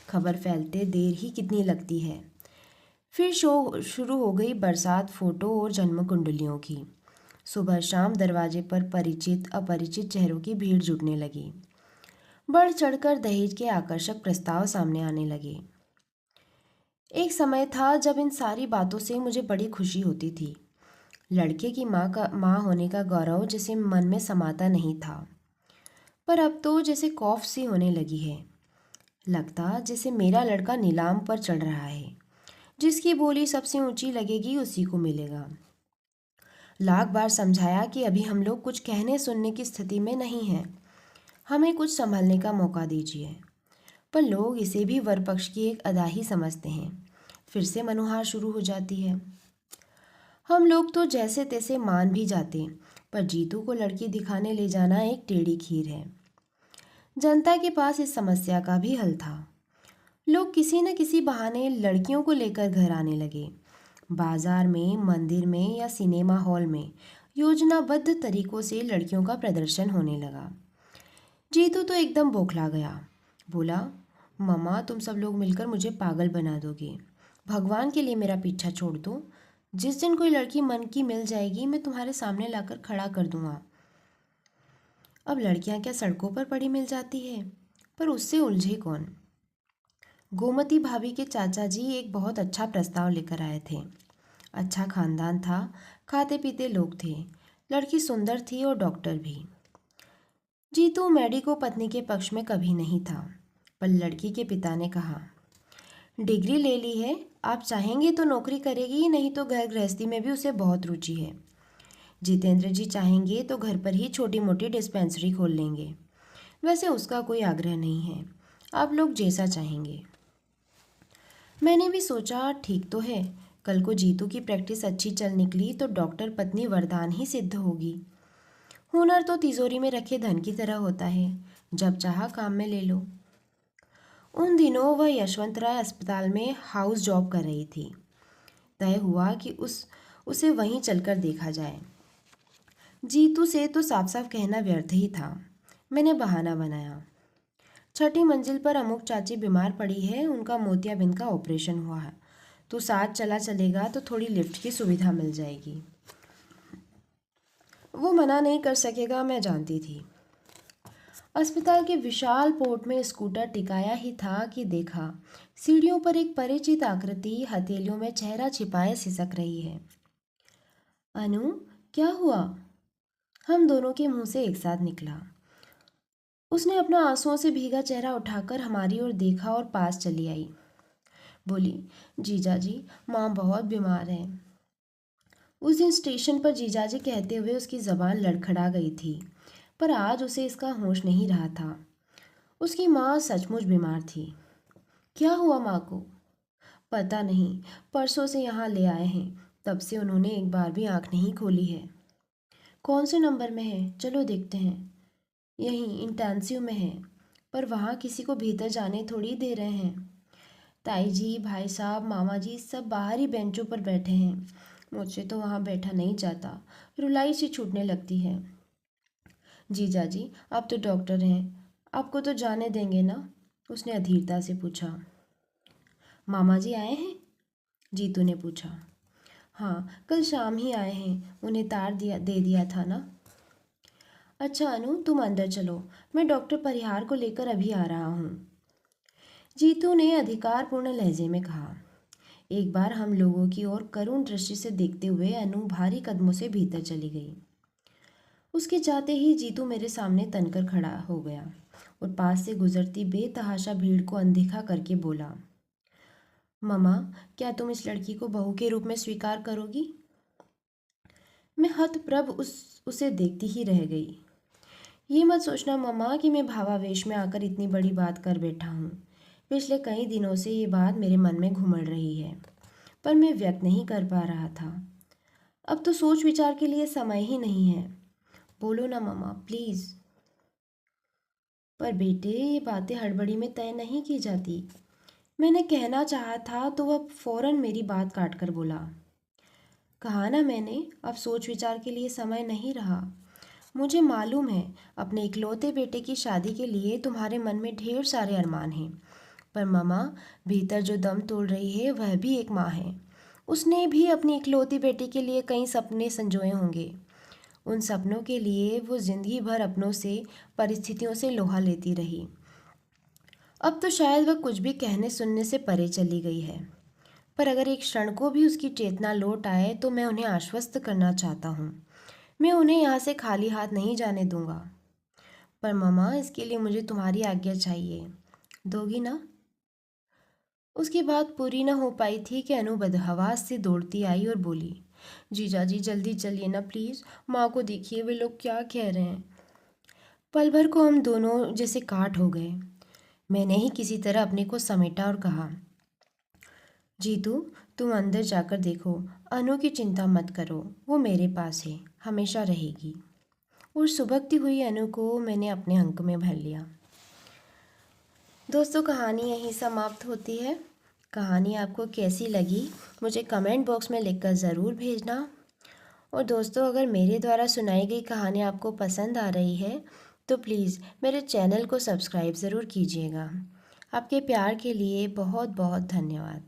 खबर फैलते देर ही कितनी लगती है। फिर शो शुरू हो गई बरसात फोटो और जन्म कुंडलियों की। सुबह शाम दरवाजे पर परिचित अपरिचित चेहरों की भीड़ जुटने लगी। बढ़ चढ़कर दहेज के आकर्षक प्रस्ताव सामने आने लगे। एक समय था जब इन सारी बातों से मुझे बड़ी खुशी होती थी। लड़के की माँ होने का गौरव जैसे मन में समाता नहीं था। पर अब तो जैसे खौफ सी होने लगी है। लगता जैसे मेरा लड़का नीलाम पर चढ़ रहा है। जिसकी बोली सबसे ऊंची लगेगी उसी को मिलेगा। लाख बार समझाया कि अभी हम लोग कुछ कहने सुनने की स्थिति में नहीं हैं। हमें कुछ संभलने का मौका दीजिए। पर लोग इसे भी वर पक्ष की एक अदा ही समझते हैं। फिर से मनुहार शुरू हो जाती है। हम लोग तो जैसे तैसे मान भी जाते, पर जीतू को लड़की दिखाने ले जाना एक टेढ़ी खीर है। जनता के पास इस समस्या का भी हल था। लोग किसी न किसी बहाने लड़कियों को लेकर घर आने लगे। बाजार में, मंदिर में या सिनेमा हॉल में योजनाबद्ध तरीकों से लड़कियों का प्रदर्शन होने लगा। जीतू तो एकदम बौखला गया। बोला, मम्मा तुम सब लोग मिलकर मुझे पागल बना दोगे। भगवान के लिए मेरा पीछा छोड़ दो। जिस दिन कोई लड़की मन की मिल जाएगी मैं तुम्हारे सामने लाकर खड़ा कर दूंगा। अब लड़कियां क्या सड़कों पर पड़ी मिल जाती है? पर उससे उलझे कौन? गोमती भाभी के चाचा जी एक बहुत अच्छा प्रस्ताव लेकर आए थे। अच्छा खानदान था, खाते पीते लोग थे, लड़की सुंदर थी और डॉक्टर भी। जीतू मेडिको पत्नी के पक्ष में कभी नहीं था, पर लड़की के पिता ने कहा, डिग्री ले ली है, आप चाहेंगे तो नौकरी करेगी, नहीं तो घर गृहस्थी में भी उसे बहुत रुचि है। जितेंद्र जी चाहेंगे तो घर पर ही छोटी मोटी डिस्पेंसरी खोल लेंगे। वैसे उसका कोई आग्रह नहीं है, आप लोग जैसा चाहेंगे। मैंने भी सोचा ठीक तो है, कल को जीतू की प्रैक्टिस अच्छी चल निकली तो डॉक्टर पत्नी वरदान ही सिद्ध होगी। हुनर तो तिजोरी में रखे धन की तरह होता है, जब चाहा काम में ले लो। उन दिनों वह यशवंतराय अस्पताल में हाउस जॉब कर रही थी। तय हुआ कि उसे वहीं चलकर देखा जाए। जीतू से तो साफ साफ कहना व्यर्थ ही था। मैंने बहाना बनाया, छठी मंजिल पर अमुक चाची बीमार पड़ी है, उनका मोतियाबिंद का ऑपरेशन हुआ है, तो साथ चला चलेगा तो थोड़ी लिफ्ट की सुविधा मिल जाएगी। वो मना नहीं कर सकेगा, मैं जानती थी। अस्पताल के विशाल पोर्ट में स्कूटर टिकाया ही था कि देखा, सीढ़ियों पर एक परिचित आकृति हथेलियों में चेहरा छिपाए सिसक रही है। अनु, क्या हुआ? हम दोनों के मुंह से एक साथ निकला। उसने अपना आंसुओं से भीगा चेहरा उठाकर हमारी ओर देखा और पास चली आई। बोली, जीजाजी, माँ बहुत बीमार है। उस दिन स्टेशन पर जीजाजी कहते हुए उसकी ज़बान लड़खड़ा गई थी, पर आज उसे इसका होश नहीं रहा था। उसकी माँ सचमुच बीमार थी। क्या हुआ माँ को? पता नहीं, परसों से यहाँ ले आए हैं, तब से उन्होंने एक बार भी आँख नहीं खोली है। कौन से नंबर में है? चलो देखते हैं। यहीं इंटेंसिव में है, पर वहाँ किसी को भीतर जाने थोड़ी दे रहे हैं। ताई जी, भाई साहब, मामा जी सब बाहर ही बेंचों पर बैठे हैं। मुझसे तो वहाँ बैठा नहीं जाता, रुलाई सी छूटने लगती है। जीजा जी, आप तो डॉक्टर हैं, आपको तो जाने देंगे ना? उसने अधीरता से पूछा। मामा जी आए हैं? जीतू ने पूछा। हाँ, कल शाम ही आए हैं, उन्हें तार दे दिया था ना। अच्छा अनु, तुम अंदर चलो, मैं डॉक्टर परिहार को लेकर अभी आ रहा हूँ, जीतू ने अधिकारपूर्ण लहजे में कहा। एक बार हम लोगों की ओर करुण दृष्टि से देखते हुए अनु भारी कदमों से भीतर चली गई। उसके जाते ही जीतू मेरे सामने तनकर खड़ा हो गया और पास से गुजरती बेतहाशा भीड़ को अनदेखा करके बोला, ममा, क्या तुम इस लड़की को बहू के रूप में स्वीकार करोगी? मैं हतप्रभ उसे देखती ही रह गई। ये मत सोचना मम्मा कि मैं भावावेश में आकर इतनी बड़ी बात कर बैठा हूँ। पिछले कई दिनों से ये बात मेरे मन में घुमड़ रही है, पर मैं व्यक्त नहीं कर पा रहा था। अब तो सोच विचार के लिए समय ही नहीं है। बोलो ना मम्मा, प्लीज़। पर बेटे, ये बातें हड़बड़ी में तय नहीं की जाती। मैंने कहना चाहा था तो वह फौरन मेरी बात काट कर बोला, कहा ना मैंने, अब सोच विचार के लिए समय नहीं रहा। मुझे मालूम है, अपने इकलौते बेटे की शादी के लिए तुम्हारे मन में ढेर सारे अरमान हैं, पर मामा, भीतर जो दम तोड़ रही है वह भी एक माँ है। उसने भी अपनी इकलौती बेटी के लिए कई सपने संजोए होंगे। उन सपनों के लिए वो जिंदगी भर अपनों से, परिस्थितियों से लोहा लेती रही। अब तो शायद वह कुछ भी कहने सुनने से परे चली गई है, पर अगर एक क्षण को भी उसकी चेतना लौट आए तो मैं उन्हें आश्वस्त करना चाहता हूँ। मैं उन्हें यहाँ से खाली हाथ नहीं जाने दूंगा। पर मामा, इसके लिए मुझे तुम्हारी आज्ञा चाहिए, दोगी ना? उसकी बात पूरी न हो पाई थी कि अनु बदहवास से दौड़ती आई और बोली, जीजा जी जल्दी चलिए ना प्लीज़, माँ को देखिए, वे लोग क्या कह रहे हैं। पल भर को हम दोनों जैसे काट हो गए। मैंने ही किसी तरह अपने को समेटा और कहा, जीतू, तुम अंदर जाकर देखो, अनु की चिंता मत करो, वो मेरे पास है, हमेशा रहेगी। और सुबकती हुई अनु को मैंने अपने अंक में भर लिया। दोस्तों, कहानी यहीं समाप्त होती है। कहानी आपको कैसी लगी मुझे कमेंट बॉक्स में लिखकर ज़रूर भेजना। और दोस्तों, अगर मेरे द्वारा सुनाई गई कहानी आपको पसंद आ रही है तो प्लीज़ मेरे चैनल को सब्सक्राइब ज़रूर कीजिएगा। आपके प्यार के लिए बहुत बहुत धन्यवाद।